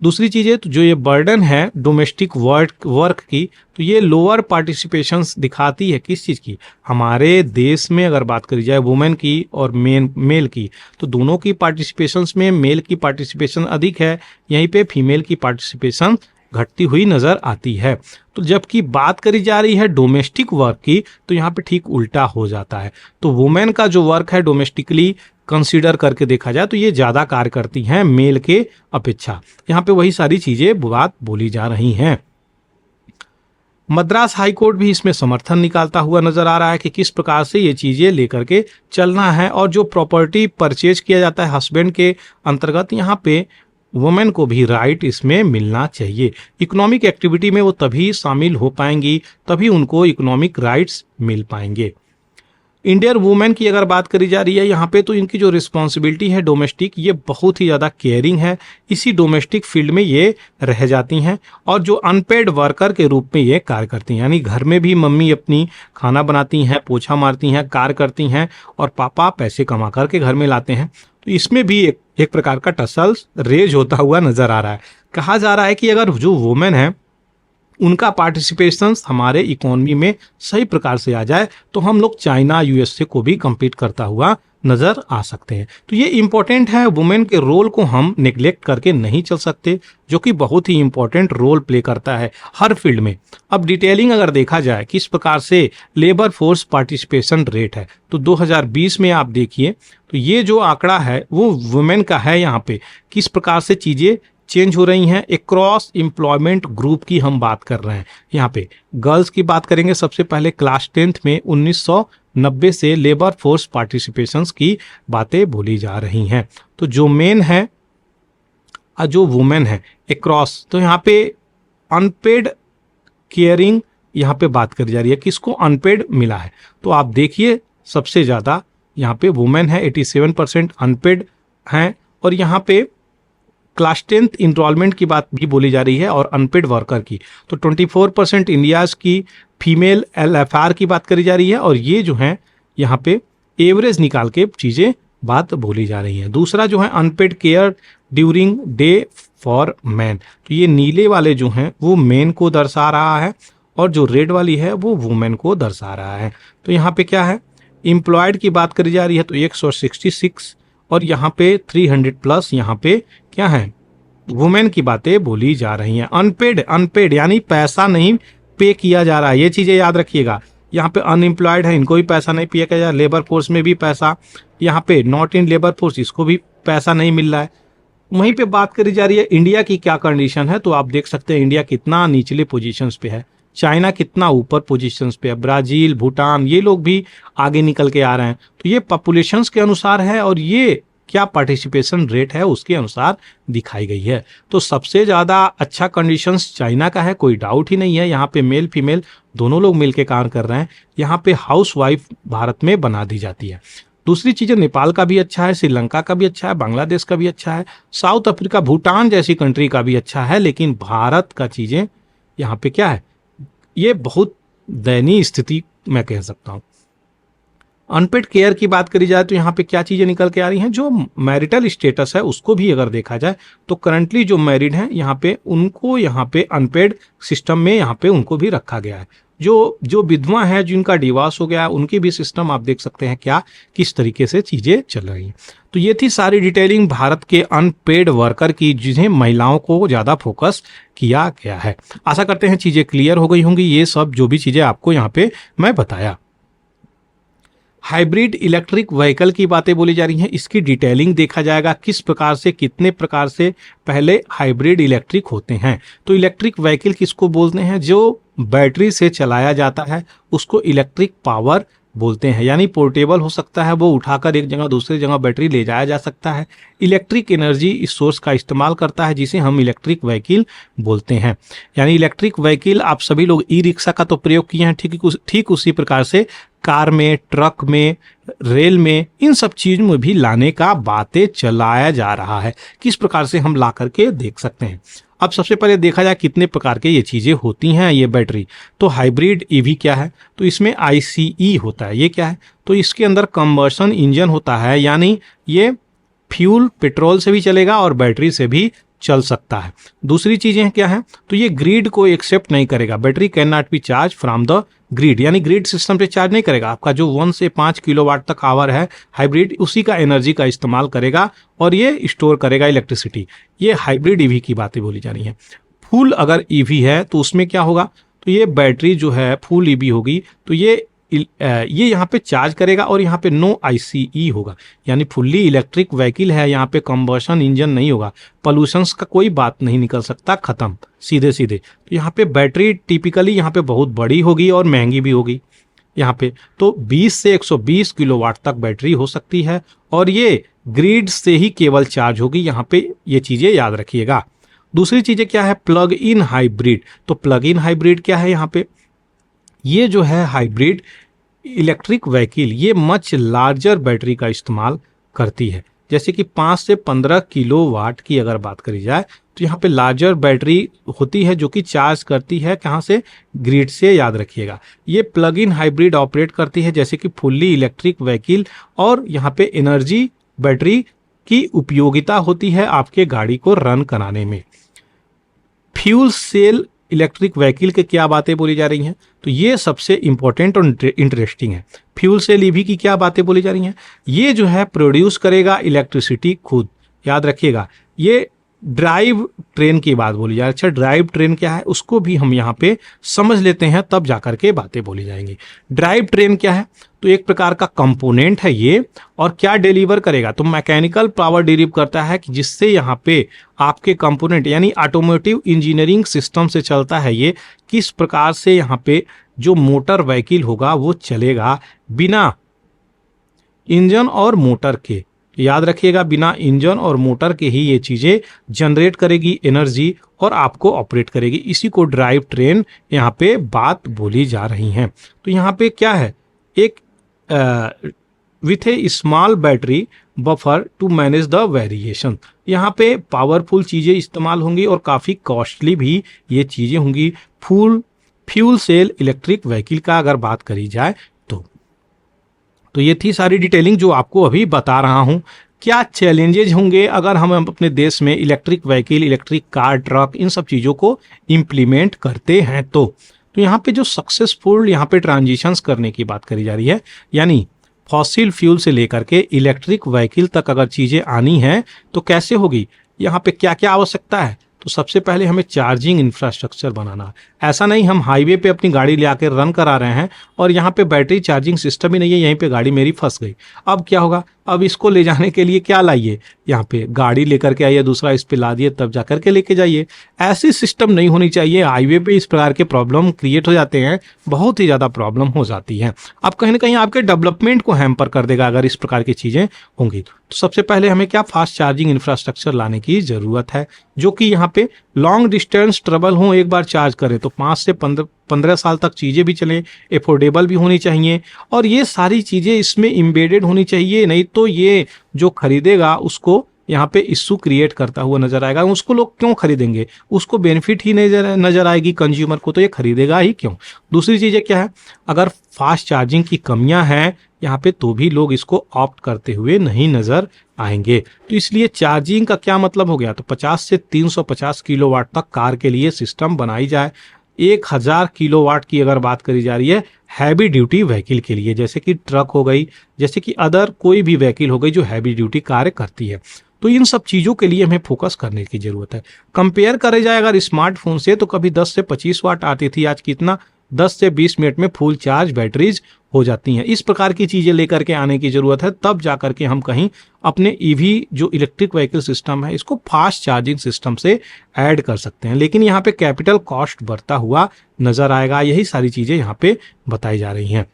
Speaker 1: दूसरी चीज़ें, तो जो ये बर्डन है डोमेस्टिक वर्क की, तो ये लोअर पार्टिसिपेशंस दिखाती है किस चीज़ की, हमारे देश में अगर बात करी जाए वुमेन की और मेल की, तो दोनों की पार्टिसिपेशंस में मेल की पार्टिसिपेशन अधिक है, यहीं पे फीमेल की पार्टिसिपेशन घटती हुई नज़र आती है। तो जबकि बात करी जा रही है डोमेस्टिक वर्क की, तो यहाँ पे ठीक उल्टा हो जाता है। तो वुमेन का जो वर्क है डोमेस्टिकली कंसीडर करके देखा जाए तो ये ज़्यादा कार्य करती हैं मेल के अपेक्षा। यहाँ पे वही सारी चीज़ें बात बोली जा रही हैं। मद्रास हाई कोर्ट भी इसमें समर्थन निकालता हुआ नजर आ रहा है कि किस प्रकार से ये चीज़ें लेकर के चलना है, और जो प्रॉपर्टी परचेज किया जाता है हस्बैंड के अंतर्गत, यहाँ पे वुमेन को भी राइट इसमें मिलना चाहिए। इकोनॉमिक एक्टिविटी में वो तभी शामिल हो पाएंगी, तभी उनको इकोनॉमिक राइट्स मिल पाएंगे। इंडियन वुमेन की अगर बात करी जा रही है यहाँ पे, तो इनकी जो रिस्पॉन्सिबिलिटी है डोमेस्टिक, ये बहुत ही ज़्यादा केयरिंग है, इसी डोमेस्टिक फील्ड में ये रह जाती हैं, और जो अनपेड वर्कर के रूप में ये कार्य करती हैं, यानी घर में भी मम्मी अपनी खाना बनाती हैं, पोछा मारती हैं, कार्य करती हैं, और पापा पैसे कमा करके घर में लाते हैं। तो इसमें भी एक प्रकार का टसल रेज होता हुआ नजर आ रहा है। कहा जा रहा है कि अगर जो वुमेन है उनका पार्टिसिपेशन हमारे इकोनॉमी में सही प्रकार से आ जाए तो हम लोग चाइना यूएसए को भी कम्पीट करता हुआ नजर आ सकते हैं। तो ये इंपॉर्टेंट है, वुमेन के रोल को हम नेग्लेक्ट करके नहीं चल सकते, जो कि बहुत ही इंपॉर्टेंट रोल प्ले करता है हर फील्ड में। अब डिटेलिंग अगर देखा जाए किस प्रकार से लेबर फोर्स पार्टिसिपेशन रेट है, तो 2020 में आप देखिए तो ये जो आंकड़ा है वो वुमेन का है। यहाँ पे किस प्रकार से चीजें चेंज हो रही हैं, एक क्रॉस एम्प्लॉयमेंट ग्रुप की हम बात कर रहे हैं। यहाँ पे गर्ल्स की बात करेंगे, सबसे पहले क्लास 10th में 1990 से लेबर फोर्स पार्टिसिपेशंस की बातें बोली जा रही हैं। तो जो मेन है जो वुमेन है अक्रॉस, तो यहाँ पे अनपेड केयरिंग यहाँ पे बात करी जा रही है, किसको अनपेड मिला है। तो आप देखिए सबसे ज़्यादा यहाँ पे वुमेन है, 87% अनपेड हैं। और यहाँ पे क्लास 10th इनरोलमेंट की बात भी बोली जा रही है और अनपेड वर्कर की, तो 24% इंडियाज़ की फीमेल LFR की बात करी जा रही है। और ये जो है यहाँ पे एवरेज निकाल के चीज़ें बात बोली जा रही है। दूसरा जो है unpaid care during day for man, तो ये नीले वाले जो हैं वो मेन को दर्शा रहा है और जो रेड वाली है वो वुमेन को दर्शा रहा है। तो यहाँ पे क्या है, एम्प्लॉयड की बात करी जा रही है तो 166 और यहाँ पे 300 प्लस यहाँ पे क्या है वुमेन की बातें बोली जा रही हैं। अनपेड यानी पैसा नहीं पे किया जा रहा है, ये चीज़ें याद रखिएगा। यहाँ पे अनएम्प्लॉयड है, इनको भी पैसा नहीं पे किया जा रहा, लेबर फोर्स में भी पैसा, यहाँ पे नॉट इन लेबर फोर्स, इसको भी पैसा नहीं मिल रहा है। वहीं पे बात करी जा रही है इंडिया की क्या कंडीशन है, तो आप देख सकते हैं इंडिया कितना निचले पोजीशंस पे है, चाइना कितना ऊपर पोजीशंस पे है, ब्राजील भूटान ये लोग भी आगे निकल के आ रहे हैं। तो ये पॉपुलेशंस के अनुसार है और ये क्या पार्टिसिपेशन रेट है उसके अनुसार दिखाई गई है। तो सबसे ज़्यादा अच्छा कंडीशंस चाइना का है, कोई डाउट ही नहीं है। यहाँ पे मेल फीमेल दोनों लोग मिलकर कार्य कर रहे हैं। यहाँ पे हाउस वाइफ भारत में बना दी जाती है। दूसरी चीज़ें नेपाल का भी अच्छा है, श्रीलंका का भी अच्छा है, बांग्लादेश का भी अच्छा है, साउथ अफ्रीका भूटान जैसी कंट्री का भी अच्छा है, लेकिन भारत का चीज़ें यहाँ पे क्या है, ये बहुत दयनीय स्थिति मैं कह सकता हूँ। अनपेड केयर की बात करी जाए तो यहाँ पे क्या चीज़ें निकल के आ रही हैं, जो मैरिटल स्टेटस है उसको भी अगर देखा जाए तो करंटली जो मैरिड हैं यहाँ पे उनको यहाँ पे अनपेड सिस्टम में यहाँ पे उनको भी रखा गया है। जो विधवा है जिनका डिवोर्स हो गया उनकी भी सिस्टम आप देख सकते हैं क्या किस तरीके से चीज़ें चल रही हैं। तो ये थी सारी डिटेलिंग भारत के अनपेड वर्कर की, जिन्हें महिलाओं को ज़्यादा फोकस किया गया है। आशा करते हैं चीज़ें क्लियर हो गई होंगी, ये सब जो भी चीज़ें आपको यहाँ पे मैं बताया। हाइब्रिड इलेक्ट्रिक व्हीकल की बातें बोली जा रही हैं, इसकी डिटेलिंग देखा जाएगा किस प्रकार से कितने प्रकार से पहले हाइब्रिड इलेक्ट्रिक होते हैं। तो इलेक्ट्रिक व्हीकल किसको बोलते हैं, जो बैटरी से चलाया जाता है उसको इलेक्ट्रिक पावर बोलते हैं, यानी पोर्टेबल हो सकता है, वो उठाकर एक जगह दूसरी जगह बैटरी ले जाया जा सकता है। इलेक्ट्रिक एनर्जी इस सोर्स का इस्तेमाल करता है जिसे हम इलेक्ट्रिक व्हीकल बोलते हैं। यानी इलेक्ट्रिक व्हीकल आप सभी लोग ई रिक्शा का तो प्रयोग किए हैं, ठीक उसी प्रकार से कार में, ट्रक में, रेल में, इन सब चीज़ों में भी लाने का बातें चलाया जा रहा है। किस प्रकार से हम ला करके देख सकते हैं। अब सबसे पहले देखा जाए कितने प्रकार के ये चीज़ें होती हैं ये बैटरी। तो हाइब्रिड ईवी क्या है, तो इसमें ICE होता है। ये क्या है, तो इसके अंदर कंबर्शन इंजन होता है, यानी ये फ्यूल पेट्रोल से भी चलेगा और बैटरी से भी चल सकता है। दूसरी चीज़ें क्या हैं, तो ये ग्रिड को एक्सेप्ट नहीं करेगा। Battery can not be charge from the grid, यानी ग्रिड सिस्टम से चार्ज नहीं करेगा। आपका जो 1 से 5 किलोवाट तक आवर है हाइब्रिड, उसी का एनर्जी का इस्तेमाल करेगा और ये स्टोर करेगा इलेक्ट्रिसिटी। ये हाइब्रिड ईवी की बातें बोली जा रही हैं। फुल अगर ईवी है तो उसमें क्या होगा, तो ये बैटरी जो है फुल ईवी होगी तो ये यहाँ पे चार्ज करेगा और यहाँ पे नो ICE होगा, यानी फुल्ली इलेक्ट्रिक व्हीकल है। यहाँ पे कंबशन इंजन नहीं होगा, पॉल्यूशंस का कोई बात नहीं निकल सकता, खत्म सीधे सीधे। तो यहाँ पे बैटरी टिपिकली यहाँ पे बहुत बड़ी होगी और महंगी भी होगी। यहाँ पे तो 20 से 120 किलोवाट तक बैटरी हो सकती है और ये ग्रिड से ही केवल चार्ज होगी। यहाँ पे ये चीज़ें याद रखिएगा। दूसरी चीज़ें क्या है, प्लग इन हाइब्रिड। तो प्लग इन हाइब्रिड क्या है, यहाँ पे ये जो है हाइब्रिड इलेक्ट्रिक व्हीकल ये मच लार्जर बैटरी का इस्तेमाल करती है। जैसे कि 5 से 15 किलोवाट की अगर बात करी जाए तो यहाँ पे लार्जर बैटरी होती है जो कि चार्ज करती है कहाँ से, ग्रिड से, याद रखिएगा। ये प्लग इन हाइब्रिड ऑपरेट करती है जैसे कि फुल्ली इलेक्ट्रिक व्हीकल और यहाँ पे एनर्जी बैटरी की उपयोगिता होती है आपके गाड़ी को रन कराने में। फ्यूल सेल इलेक्ट्रिक व्हीकल के क्या बातें बोली जा रही हैं, तो ये सबसे इंपॉर्टेंट और इंटरेस्टिंग है। फ्यूल सेल ईवी की क्या बातें बोली जा रही हैं, ये जो है प्रोड्यूस करेगा इलेक्ट्रिसिटी खुद। याद रखिएगा, ये ड्राइव ट्रेन की बात बोली जा रही है। अच्छा, ड्राइव ट्रेन क्या है उसको भी हम यहाँ पे समझ लेते हैं, तब जाकर के बातें बोली जाएंगी। ड्राइव ट्रेन क्या है, तो एक प्रकार का कंपोनेंट है ये, और क्या डिलीवर करेगा, तो मैकेनिकल पावर डिलीव करता है कि जिससे यहाँ पे आपके कंपोनेंट यानी ऑटोमोटिव इंजीनियरिंग सिस्टम से चलता है ये, किस प्रकार से यहाँ पे जो मोटर व्हीकल होगा वो चलेगा बिना इंजन और मोटर के। याद रखिएगा, बिना इंजन और मोटर के ही ये चीजें जनरेट करेगी एनर्जी और आपको ऑपरेट करेगी। इसी को ड्राइव ट्रेन यहाँ पे बात बोली जा रही है। तो यहाँ पे क्या है, एक with a small battery buffer to manage the variation. यहाँ पे पावरफुल चीजें इस्तेमाल होंगी और काफी कॉस्टली भी ये चीजें होंगी। फ्यूल सेल इलेक्ट्रिक व्हीकल का अगर बात करी जाए तो ये थी सारी डिटेलिंग जो आपको अभी बता रहा हूं। क्या चैलेंजेज होंगे अगर हम अपने देश में electric vehicle, electric car, truck, इन सब चीज़ों को इम्प्लीमेंट करते हैं तो यहाँ पे जो सक्सेसफुल यहाँ पे ट्रांजिशंस करने की बात करी जा रही है, यानी फॉसिल फ्यूल से लेकर के इलेक्ट्रिक व्हीकल तक अगर चीज़ें आनी हैं तो कैसे होगी, यहाँ पे क्या क्या आवश्यकता है। तो सबसे पहले हमें चार्जिंग इंफ्रास्ट्रक्चर बनाना है। ऐसा नहीं हम हाईवे पे अपनी गाड़ी ले आकर रन करा रहे हैं और यहाँ पे बैटरी चार्जिंग सिस्टम ही नहीं है, यहीं पे गाड़ी मेरी फंस गई। अब क्या होगा, अब इसको ले जाने के लिए क्या लाइए, यहाँ पे गाड़ी लेकर के आइए, दूसरा इस पे ला दिए, तब जा करके लेके जाइए। ऐसी सिस्टम नहीं होनी चाहिए। हाईवे पे इस प्रकार के प्रॉब्लम क्रिएट हो जाते हैं, बहुत ही ज़्यादा प्रॉब्लम हो जाती है। अब कहीं ना कहीं आपके डेवलपमेंट को हैम्पर कर देगा अगर इस प्रकार की चीज़ें होंगी। तो सबसे पहले हमें क्या, फास्ट चार्जिंग इंफ्रास्ट्रक्चर लाने की ज़रूरत है, जो कि यहाँ पे लॉन्ग डिस्टेंस ट्रेवल हो, एक बार चार्ज करें तो 5 से 15 साल तक चीज़ें भी चलें, एफोर्डेबल भी होनी चाहिए और ये सारी चीज़ें इसमें इम्बेडेड होनी चाहिए। नहीं तो ये जो खरीदेगा उसको यहाँ पे इश्यू क्रिएट करता हुआ नजर आएगा। उसको लोग क्यों खरीदेंगे, उसको बेनिफिट ही नजर आएगी कंज्यूमर को, तो ये खरीदेगा ही क्यों। दूसरी चीज़ें क्या है, अगर फास्ट चार्जिंग की कमियां हैं यहाँ पे तो भी लोग इसको ऑप्ट करते हुए नहीं नजर आएंगे। तो इसलिए चार्जिंग का क्या मतलब हो गया, तो 50 से 350 किलोवाट तक कार के लिए सिस्टम बनाई जाए। 1000 किलोवाट की अगर बात करी जा रही है हैवी ड्यूटी व्हीकल के लिए, जैसे कि ट्रक हो गई, जैसे कि अदर कोई भी व्हीकल हो गई जो हैवी ड्यूटी कार्य करती है। तो इन सब चीज़ों के लिए हमें फोकस करने की ज़रूरत है। कंपेयर करे जाए अगर स्मार्टफोन से, तो कभी 10 से 25 वाट आती थी, आज कितना 10 से 20 मिनट में फुल चार्ज बैटरीज हो जाती हैं। इस प्रकार की चीज़ें लेकर के आने की ज़रूरत है, तब जा करके हम कहीं अपने ईवी जो इलेक्ट्रिक व्हीकल सिस्टम है इसको फास्ट चार्जिंग सिस्टम से ऐड कर सकते हैं। लेकिन यहाँ पे कैपिटल कॉस्ट बढ़ता हुआ नज़र आएगा। यही सारी चीज़ें यहाँ पे बताई जा रही हैं।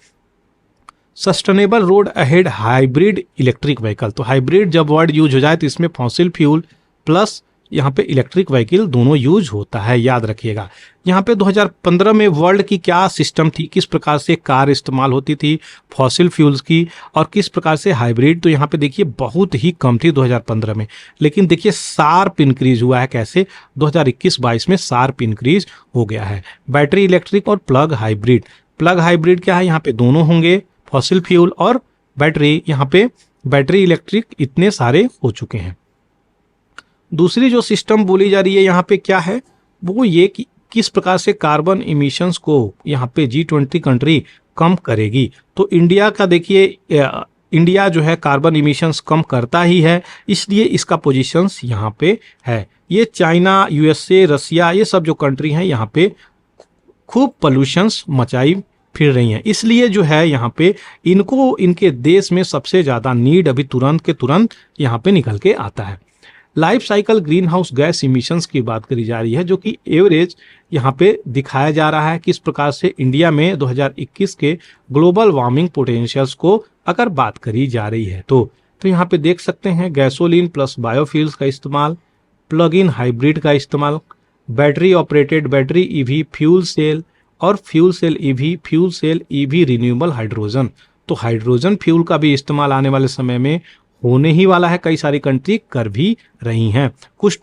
Speaker 1: Sustainable road ahead hybrid electric vehicle, तो हाइब्रिड जब वर्ड यूज हो जाए तो इसमें फॉसिल फ्यूल प्लस यहाँ पे इलेक्ट्रिक व्हीकल दोनों यूज होता है, याद रखिएगा। यहाँ पे 2015 में वर्ल्ड की क्या सिस्टम थी, किस प्रकार से कार इस्तेमाल होती थी फॉसिल फ्यूल्स की और किस प्रकार से हाइब्रिड, तो यहाँ पे देखिए बहुत ही कम थी 2015 में। लेकिन देखिए शार्प इंक्रीज हुआ है, कैसे 2021-22 में शार्प इंक्रीज हो गया है। बैटरी इलेक्ट्रिक और प्लग हाइब्रिड, प्लग हाइब्रिड क्या है, यहाँ पे दोनों होंगे, फॉसिल फ्यूल और बैटरी। यहाँ पे बैटरी इलेक्ट्रिक इतने सारे हो चुके हैं। दूसरी जो सिस्टम बोली जा रही है यहाँ पे क्या है, वो ये कि किस प्रकार से कार्बन इमिशंस को यहाँ पे G20 कंट्री कम करेगी। तो इंडिया का देखिए, इंडिया जो है कार्बन इमिशंस कम करता ही है, इसलिए इसका पोजीशंस यहाँ पे है। ये चाइना, USA, रसिया, ये सब जो कंट्री हैं यहाँ पे खूब पोल्यूशंस मचाई फिर रही हैं, इसलिए जो है यहाँ पे इनको इनके देश में सबसे ज़्यादा नीड अभी तुरंत के तुरंत यहाँ पे निकल के आता है। Life cycle green house gas emissions की बात करी जा रही है, जो कि एवरेज यहाँ पे दिखाया जा रहा है किस प्रकार से इंडिया में 2021 के ग्लोबल वार्मिंग पोटेंशियल्स को अगर बात करी जा रही है। तो यहाँ पे देख सकते हैं गैसोलीन प्लस बायोफ्यूल्स का इस्तेमाल, प्लग इन हाइब्रिड का इस्तेमाल, battery operated battery EV, fuel cell और fuel cell EV renewable hydrogen. तो हाइड्रोजन फ्यूल का भी इस्तेमाल आने वाले समय में होने ही वाला है, कई सारी कंट्री कर भी रही हैं, कुछ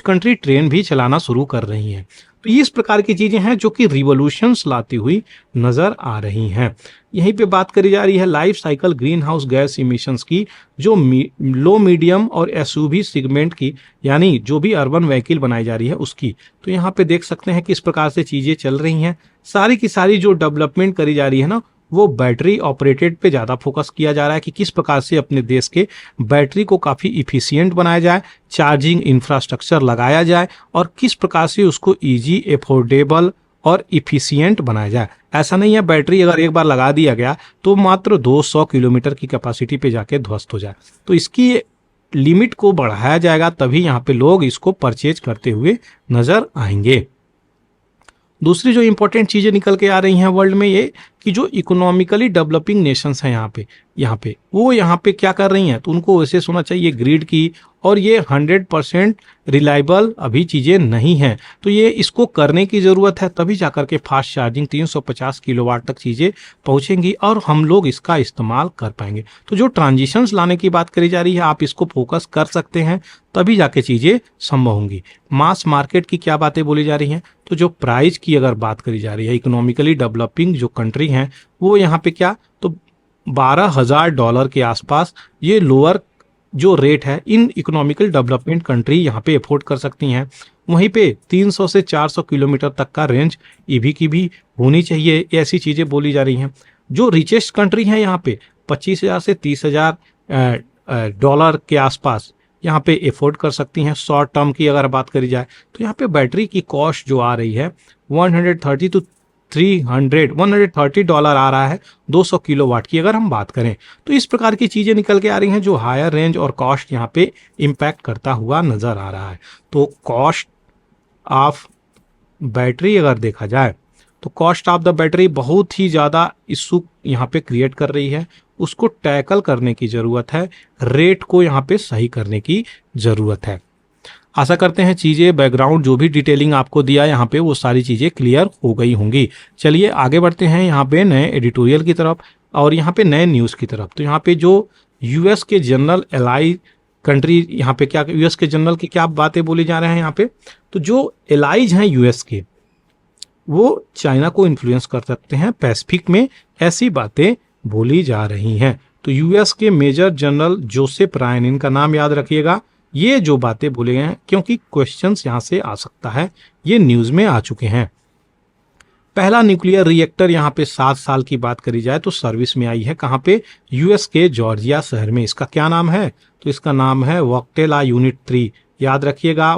Speaker 1: कंट्री ट्रेन भी चलाना शुरू कर रही हैं। तो ये इस प्रकार की चीजें हैं जो कि रिवॉल्यूशंस लाती हुई नजर आ रही हैं। यहीं पे बात करी जा रही है life cycle green house gas emissions की, जो लो मीडियम और एसयूवी सेगमेंट की, यानी जो भी अर्बन व्हीकल बनाई जा रही है उसकी। तो यहाँ पे देख सकते हैं किस प्रकार से चीजें चल रही हैं। सारी की सारी जो डेवलपमेंट करी जा रही है ना, वो बैटरी ऑपरेटेड पे ज़्यादा फोकस किया जा रहा है कि किस प्रकार से अपने देश के बैटरी को काफ़ी इफ़िशियंट बनाया जाए, चार्जिंग इंफ्रास्ट्रक्चर लगाया जाए और किस प्रकार से उसको इजी, एफोर्डेबल और इफ़िशियंट बनाया जाए। ऐसा नहीं है बैटरी अगर एक बार लगा दिया गया तो मात्र 200 किलोमीटर की कैपेसिटी पे जाके ध्वस्त हो जाए। तो इसकी लिमिट को बढ़ाया जाएगा, तभी यहाँ पे लोग इसको परचेज करते हुए नजर आएंगे। दूसरी जो इंपॉर्टेंट चीजें निकल के आ रही हैं वर्ल्ड में, ये कि जो इकोनॉमिकली डेवलपिंग नेशंस हैं यहाँ पे वो यहाँ पे क्या कर रही हैं, तो उनको वैसे सोना चाहिए ग्रिड की, और ये 100% रिलायबल अभी चीज़ें नहीं हैं। तो ये इसको करने की ज़रूरत है, तभी जाकर के फास्ट चार्जिंग 350 किलोवाट तक चीज़ें पहुँचेंगी और हम लोग इसका इस्तेमाल कर पाएंगे। तो जो ट्रांजिशंस लाने की बात करी जा रही है, आप इसको फोकस कर सकते हैं, तभी जाके चीज़ें संभव होंगी। मास मार्केट की क्या बातें बोली जा रही हैं, तो जो प्राइस की अगर बात करी जा रही है, इकोनॉमिकली डेवलपिंग जो कंट्री हैं वो यहाँ पे क्या, तो $12,000 के आसपास ये लोअर जो रेट है इन इकोनॉमिकल डेवलपमेंट कंट्री यहाँ पे अफोर्ड कर सकती हैं। वहीं पे 300 से 400 किलोमीटर तक का रेंज ईवी की भी होनी चाहिए, ऐसी चीज़ें बोली जा रही हैं। जो रिचेस्ट कंट्री हैं यहाँ पे 25,000 से 30,000 डॉलर के आसपास यहाँ पे अफोर्ड कर सकती हैं। शॉर्ट टर्म की अगर बात करी जाए तो यहाँ पे बैटरी की कॉस्ट जो आ रही है 130 डॉलर आ रहा है 200 किलोवाट की अगर हम बात करें। तो इस प्रकार की चीज़ें निकल के आ रही हैं जो हायर रेंज और कॉस्ट यहाँ पे इम्पैक्ट करता हुआ नज़र आ रहा है। तो कॉस्ट ऑफ बैटरी अगर देखा जाए तो कॉस्ट ऑफ द बैटरी बहुत ही ज़्यादा इशू यहाँ पे क्रिएट कर रही है, उसको टैकल करने की ज़रूरत है, रेट को यहाँ पे सही करने की ज़रूरत है। आशा करते हैं चीज़ें बैकग्राउंड जो भी डिटेलिंग आपको दिया यहाँ पे वो सारी चीज़ें क्लियर हो गई होंगी। चलिए आगे बढ़ते हैं यहाँ पे नए एडिटोरियल की तरफ और यहाँ पे नए न्यूज़ की तरफ। तो यहाँ पे जो यूएस के जनरल एलाई कंट्री, यहाँ पे क्या यूएस के जनरल की क्या बातें बोली जा रहे हैं यहाँ पे, तो जो एलाइज हैं यूएस के वो चाइना को इन्फ्लुएंस कर सकते हैं पैसिफिक में, ऐसी बातें बोली जा रही हैं। तो यूएस के मेजर जनरल जोसेफ रायन, इनका नाम याद रखिएगा, ये जो बातें बोले गए हैं क्योंकि क्वेश्चंस यहां से आ सकता है, ये न्यूज में आ चुके हैं। पहला न्यूक्लियर रिएक्टर यहाँ पे 7 साल की बात करी जाए तो सर्विस में आई है, कहाँ पे, यूएस के जॉर्जिया शहर में। इसका क्या नाम है, तो इसका नाम है वोक्टेला यूनिट 3, याद रखिएगा,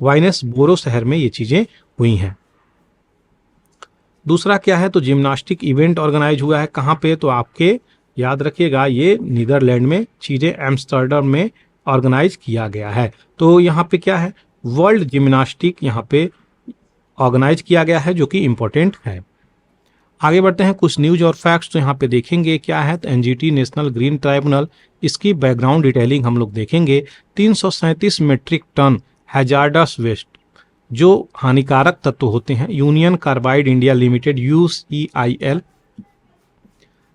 Speaker 1: वाइनेसबोरो शहर में ये चीजें हुई हैं। दूसरा क्या है, तो जिम्नास्टिक इवेंट ऑर्गेनाइज हुआ है, कहाँ पे, तो आपके याद रखिएगा ये नीदरलैंड में, चीजें एम्स्टर्डम में ऑर्गेनाइज किया गया है। तो यहाँ पे क्या है, वर्ल्ड जिम्नास्टिक यहाँ पे ऑर्गेनाइज किया गया है, जो कि इम्पोर्टेंट है। आगे बढ़ते हैं, कुछ न्यूज और फैक्ट्स तो यहाँ पे देखेंगे क्या है, तो एनजीटी नेशनल ग्रीन ट्राइब्यूनल, इसकी बैकग्राउंड डिटेलिंग हम लोग देखेंगे। 337 मीट्रिक टन हैजार्डस वेस्ट, जो हानिकारक तत्व होते हैं, union carbide India limited UCIL,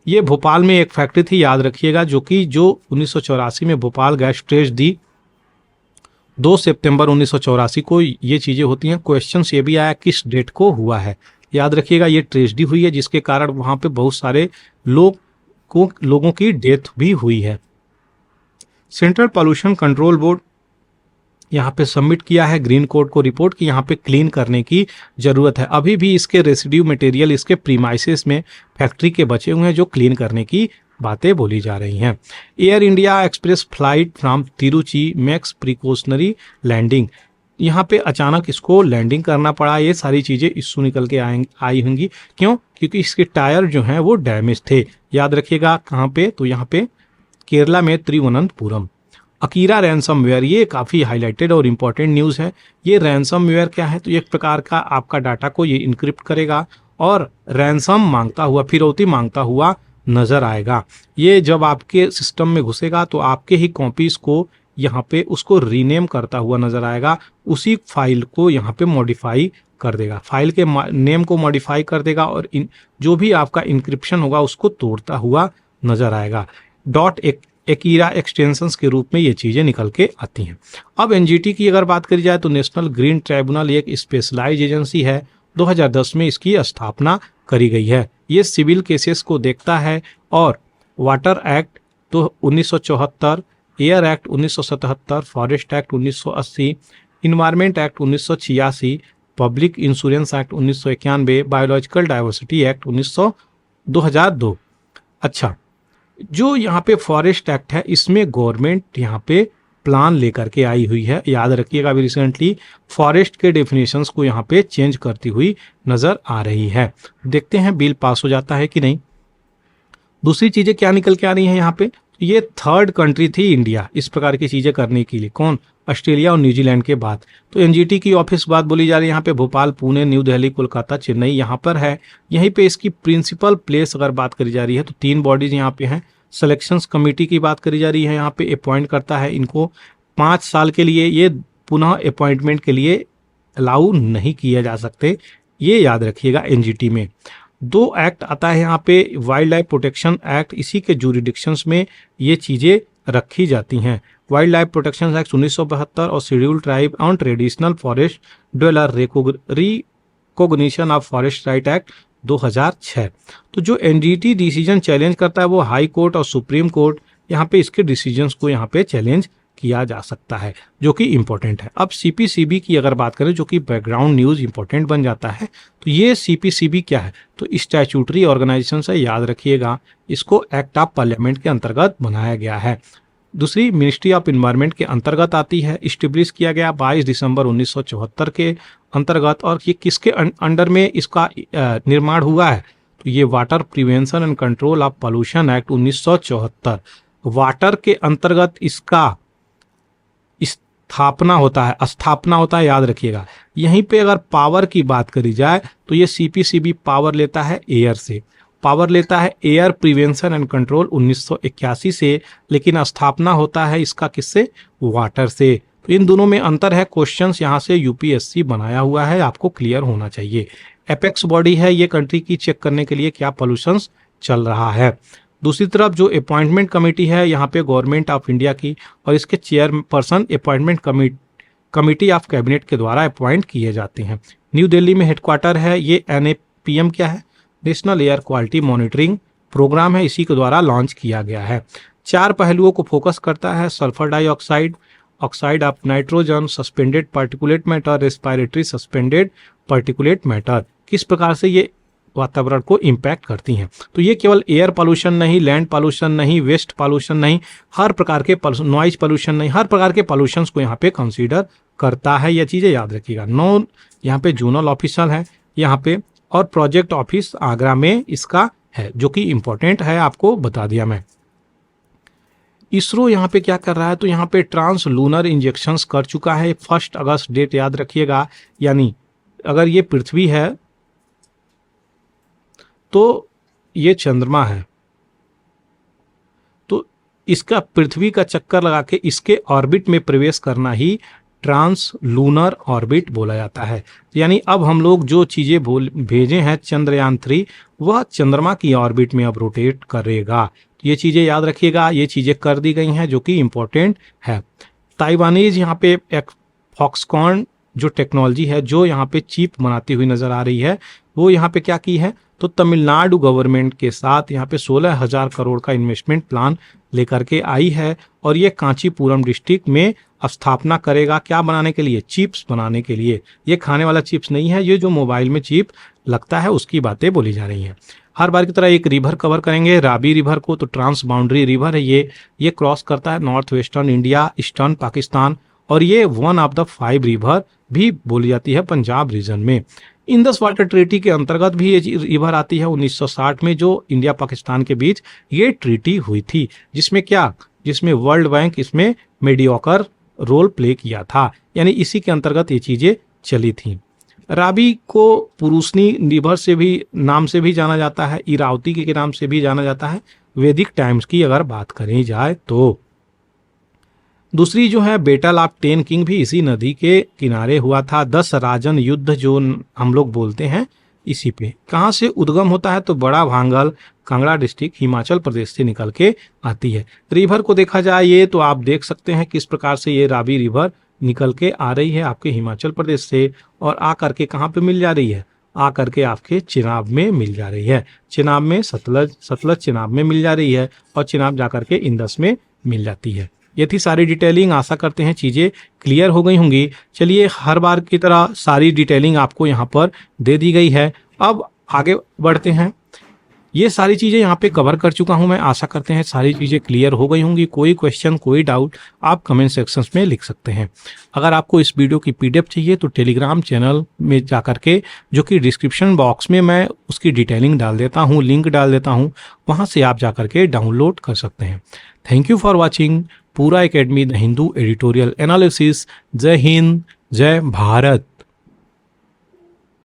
Speaker 1: ये भोपाल में एक फैक्ट्री थी, याद रखिएगा, जो 1984 में भोपाल गैस ट्रेजेडी 2 सितंबर 1984 को ये चीज़ें होती हैं। क्वेश्चन ये भी आया किस डेट को हुआ है, याद रखिएगा ये ट्रेजेडी हुई है जिसके कारण वहाँ पे बहुत सारे लोगों की डेथ भी हुई है। सेंट्रल पॉल्यूशन कंट्रोल बोर्ड यहाँ पे सबमिट किया है ग्रीन कोड को रिपोर्ट की यहाँ पे क्लीन करने की ज़रूरत है। अभी भी इसके रेसिड्यू मटेरियल इसके प्रीमाइसेस में फैक्ट्री के बचे हुए हैं, जो क्लीन करने की बातें बोली जा रही हैं। Air India Express flight from Tiruchi makes precautionary landing, यहाँ पे अचानक इसको लैंडिंग करना पड़ा। ये सारी चीज़ें इशू निकल के आई होंगी, क्यों, क्योंकि इसके टायर जो हैं वो डैमेज थे। याद रखिएगा कहाँ पे, तो यहाँ पे केरला में त्रिवनंतपुरम। अकीरा रैंसमवेयर, ये काफ़ी हाईलाइटेड और इम्पॉर्टेंट न्यूज़ है। ये रैंसमवेयर क्या है, तो एक प्रकार का आपका डाटा को ये इनक्रिप्ट करेगा और रैंसम मांगता हुआ, फिरौती मांगता हुआ नज़र आएगा। ये जब आपके सिस्टम में घुसेगा तो आपके ही कॉपीज़ को यहाँ पे उसको रीनेम करता हुआ नज़र आएगा, उसी फाइल को यहाँ पे मॉडिफाई कर देगा, फाइल के नेम को मॉडिफाई कर देगा और जो भी आपका इंक्रिप्शन होगा उसको तोड़ता हुआ नजर आएगा। डॉट एकीरा एक्सटेंशंस के रूप में ये चीज़ें निकल के आती हैं। अब एनजीटी की अगर बात करी जाए तो नेशनल ग्रीन ट्राइब्यूनल एक स्पेशलाइज एजेंसी है। 2010 में इसकी स्थापना करी गई है। ये सिविल केसेस को देखता है और वाटर एक्ट तो 1974, air act 1977, forest act 1980, environment act 1986, public insurance act 1991, biological diversity act 2002। अच्छा, जो यहाँ पे फॉरेस्ट एक्ट है इसमें गवर्नमेंट यहाँ पे प्लान लेकर के आई हुई है। याद रखिएगा, अभी रिसेंटली फॉरेस्ट के डेफिनेशंस को यहाँ पे चेंज करती हुई नजर आ रही है। देखते हैं बिल पास हो जाता है कि नहीं। दूसरी चीजें क्या निकल के आ रही हैं यहाँ पे, ये थर्ड कंट्री थी इंडिया इस प्रकार की चीजें करने के लिए। कौन? ऑस्ट्रेलिया और न्यूजीलैंड के बाद। तो एनजीटी की ऑफिस बात बोली जा रही है यहाँ पे भोपाल, पुणे, न्यू दिल्ली, कोलकाता, चेन्नई यहाँ पर है। यहीं पे इसकी प्रिंसिपल प्लेस अगर बात करी जा रही है तो 3 बॉडीज यहाँ पे हैं। सिलेक्शंस कमेटी की बात करी जा रही है, यहाँ पे अपॉइंट करता है इनको 5 साल के लिए। ये पुनः अपॉइंटमेंट के लिए अलाउ नहीं किया जा सकते, ये याद रखिएगा। एनजीटी में 2 एक्ट आता है यहाँ पे, वाइल्ड लाइफ प्रोटेक्शन एक्ट, इसी के जुरिडिक्शंस में ये चीज़ें रखी जाती हैं। वाइल्ड लाइफ प्रोटेक्शन एक्ट 1972 और schedule tribe on traditional forest dweller recognition of forest right act 2006। तो जो एनजीटी डिसीजन चैलेंज करता है वो हाई कोर्ट और सुप्रीम कोर्ट, यहाँ पे इसके डिसीजंस को यहाँ पे चैलेंज किया जा सकता है, जो कि इंपॉर्टेंट है। अब सीपीसीबी की अगर बात करें, जो कि बैकग्राउंड न्यूज इंपॉर्टेंट बन जाता है, तो ये सीपीसीबी क्या है, तो स्टैट्यूटरी ऑर्गेनाइजेशन से, याद रखिएगा इसको एक्ट ऑफ पार्लियामेंट के अंतर्गत बनाया गया है। दूसरी मिनिस्ट्री ऑफ इन्वायरमेंट के अंतर्गत आती है। इस्टेब्लिश किया गया 22 दिसंबर 1974 के अंतर्गत। और ये किसके अंडर में इसका निर्माण हुआ है, तो ये water prevention and control of pollution act 1974, water के अंतर्गत इसका स्थापना होता है, याद रखिएगा। यहीं पे अगर पावर की बात करी जाए तो ये सीपीसीबी पावर लेता है एयर से, पावर लेता है एयर प्रिवेंशन एंड कंट्रोल 1981 से, लेकिन स्थापना होता है इसका किससे, वाटर से। तो इन दोनों में अंतर है। क्वेश्चंस यहाँ से यूपीएससी बनाया हुआ है, आपको क्लियर होना चाहिए। एपेक्स बॉडी है ये कंट्री की चेक करने के लिए क्या पॉल्यूशंस चल रहा है। दूसरी तरफ जो अपॉइंटमेंट कमेटी है यहाँ पे गवर्नमेंट ऑफ इंडिया की, और इसके chairperson appointment committee of cabinet के द्वारा अपॉइंट किए जाते हैं। न्यू दिल्ली में हेडक्वार्टर है। ये एनएपीएम क्या है, national air quality monitoring programme है, इसी के द्वारा लॉन्च किया गया है। 4 पहलुओं को फोकस करता है, sulphur dioxide, oxide of nitrogen, suspended particulate matter, respiratory suspended particulate matter, किस प्रकार से ये वातावरण को इम्पैक्ट करती हैं। तो ये केवल एयर पॉल्यूशन नहीं, लैंड पॉल्यूशन नहीं, वेस्ट पॉल्यूशन नहीं, हर प्रकार के नॉइज पॉल्यूशन नहीं, हर प्रकार के पॉल्यूशन को यहाँ पे कंसीडर करता है। ये चीज़ें याद रखिएगा। 9 यहाँ पे जोनल ऑफिसर है यहाँ पे, और प्रोजेक्ट ऑफिस आगरा में इसका है, जो कि इंपॉर्टेंट है, आपको बता दिया मैं। इसरो यहाँ पे क्या कर रहा है, तो यहाँ पे ट्रांस लूनर इंजेक्शंस कर चुका है। 1 अगस्त डेट याद रखिएगा। यानी अगर ये पृथ्वी है तो ये चंद्रमा है, तो इसका पृथ्वी का चक्कर लगा के इसके ऑर्बिट में प्रवेश करना ही ट्रांस लूनर ऑर्बिट बोला जाता है। यानी अब हम लोग जो चीजें भेजे हैं चंद्रयान 3, वह चंद्रमा की ऑर्बिट में अब रोटेट करेगा। ये चीजें याद रखिएगा, ये चीजें कर दी गई हैं, जो कि इंपॉर्टेंट है। ताइवानीज यहाँ पे एक फॉक्सकॉन जो टेक्नोलॉजी है, जो यहाँ पे चिप बनाती हुई नजर आ रही है, वो यहाँ पे क्या की है, तो तमिलनाडु गवर्नमेंट के साथ यहाँ पे 16,000 करोड़ का इन्वेस्टमेंट प्लान लेकर के आई है। और ये कांचीपुरम डिस्ट्रिक्ट में स्थापना करेगा, क्या बनाने के लिए, चिप्स बनाने के लिए। ये खाने वाला चिप्स नहीं है, ये जो मोबाइल में चिप लगता है उसकी बातें बोली जा रही हैं। हर बार की तरह एक रिवर कवर करेंगे, रावी रिवर को। तो ट्रांस बाउंड्री रिवर है ये क्रॉस करता है north western India, eastern Pakistan, और ये 1 ऑफ द 5 रिवर भी बोली जाती है पंजाब रीजन में। इंडस वाटर ट्रीटी के अंतर्गत भी ये रिवर आती है। 1960 में जो इंडिया पाकिस्तान के बीच ये ट्रीटी हुई थी, जिसमें वर्ल्ड बैंक इसमें मेडियोकर रोल प्ले किया था। यानी इसी के अंतर्गत ये चीजें चली थी। रावी को पुरुषनी रिवर से भी नाम से भी जाना जाता है, इरावती के नाम से भी जाना जाता है, वैदिक टाइम्स की अगर बात करी जाए तो। दूसरी जो है बैटल ऑफ 10 किंग भी इसी नदी के किनारे हुआ था। 10 राजन युद्ध जो हम लोग बोलते हैं, इसी पे। कहाँ से उद्गम होता है, तो बड़ा भांगल, कांगड़ा डिस्ट्रिक्ट हिमाचल प्रदेश से निकल के आती है। रिवर को देखा जाए ये तो आप देख सकते हैं किस प्रकार से ये रावी रिवर निकल के आ रही है आपके हिमाचल प्रदेश से और आ करके कहाँ पे मिल जा रही है, आ करके आपके चिनाब में मिल जा रही है। चिनाब में सतलज चिनाब में मिल जा रही है और चिनाब जा करके इंदस में मिल जाती है। ये थी सारी डिटेलिंग। आशा करते हैं चीज़ें क्लियर हो गई होंगी। चलिए हर बार की तरह सारी डिटेलिंग आपको यहाँ पर दे दी गई है। अब आगे बढ़ते हैं। ये सारी चीज़ें यहाँ पे कवर कर चुका हूँ मैं। आशा करते हैं सारी चीज़ें क्लियर हो गई होंगी। कोई क्वेश्चन कोई डाउट आप कमेंट सेक्शंस में लिख सकते हैं। अगर आपको इस वीडियो की पीडीएफ चाहिए तो टेलीग्राम चैनल में जा करके, जो कि डिस्क्रिप्शन बॉक्स में मैं उसकी डिटेलिंग डाल देता हूँ, लिंक डाल देता हूँ, वहाँ से आप जा करके डाउनलोड कर सकते हैं। थैंक यू फॉर वॉचिंग पूरा academy the Hindu editorial analysis. जय हिंद, जय भारत।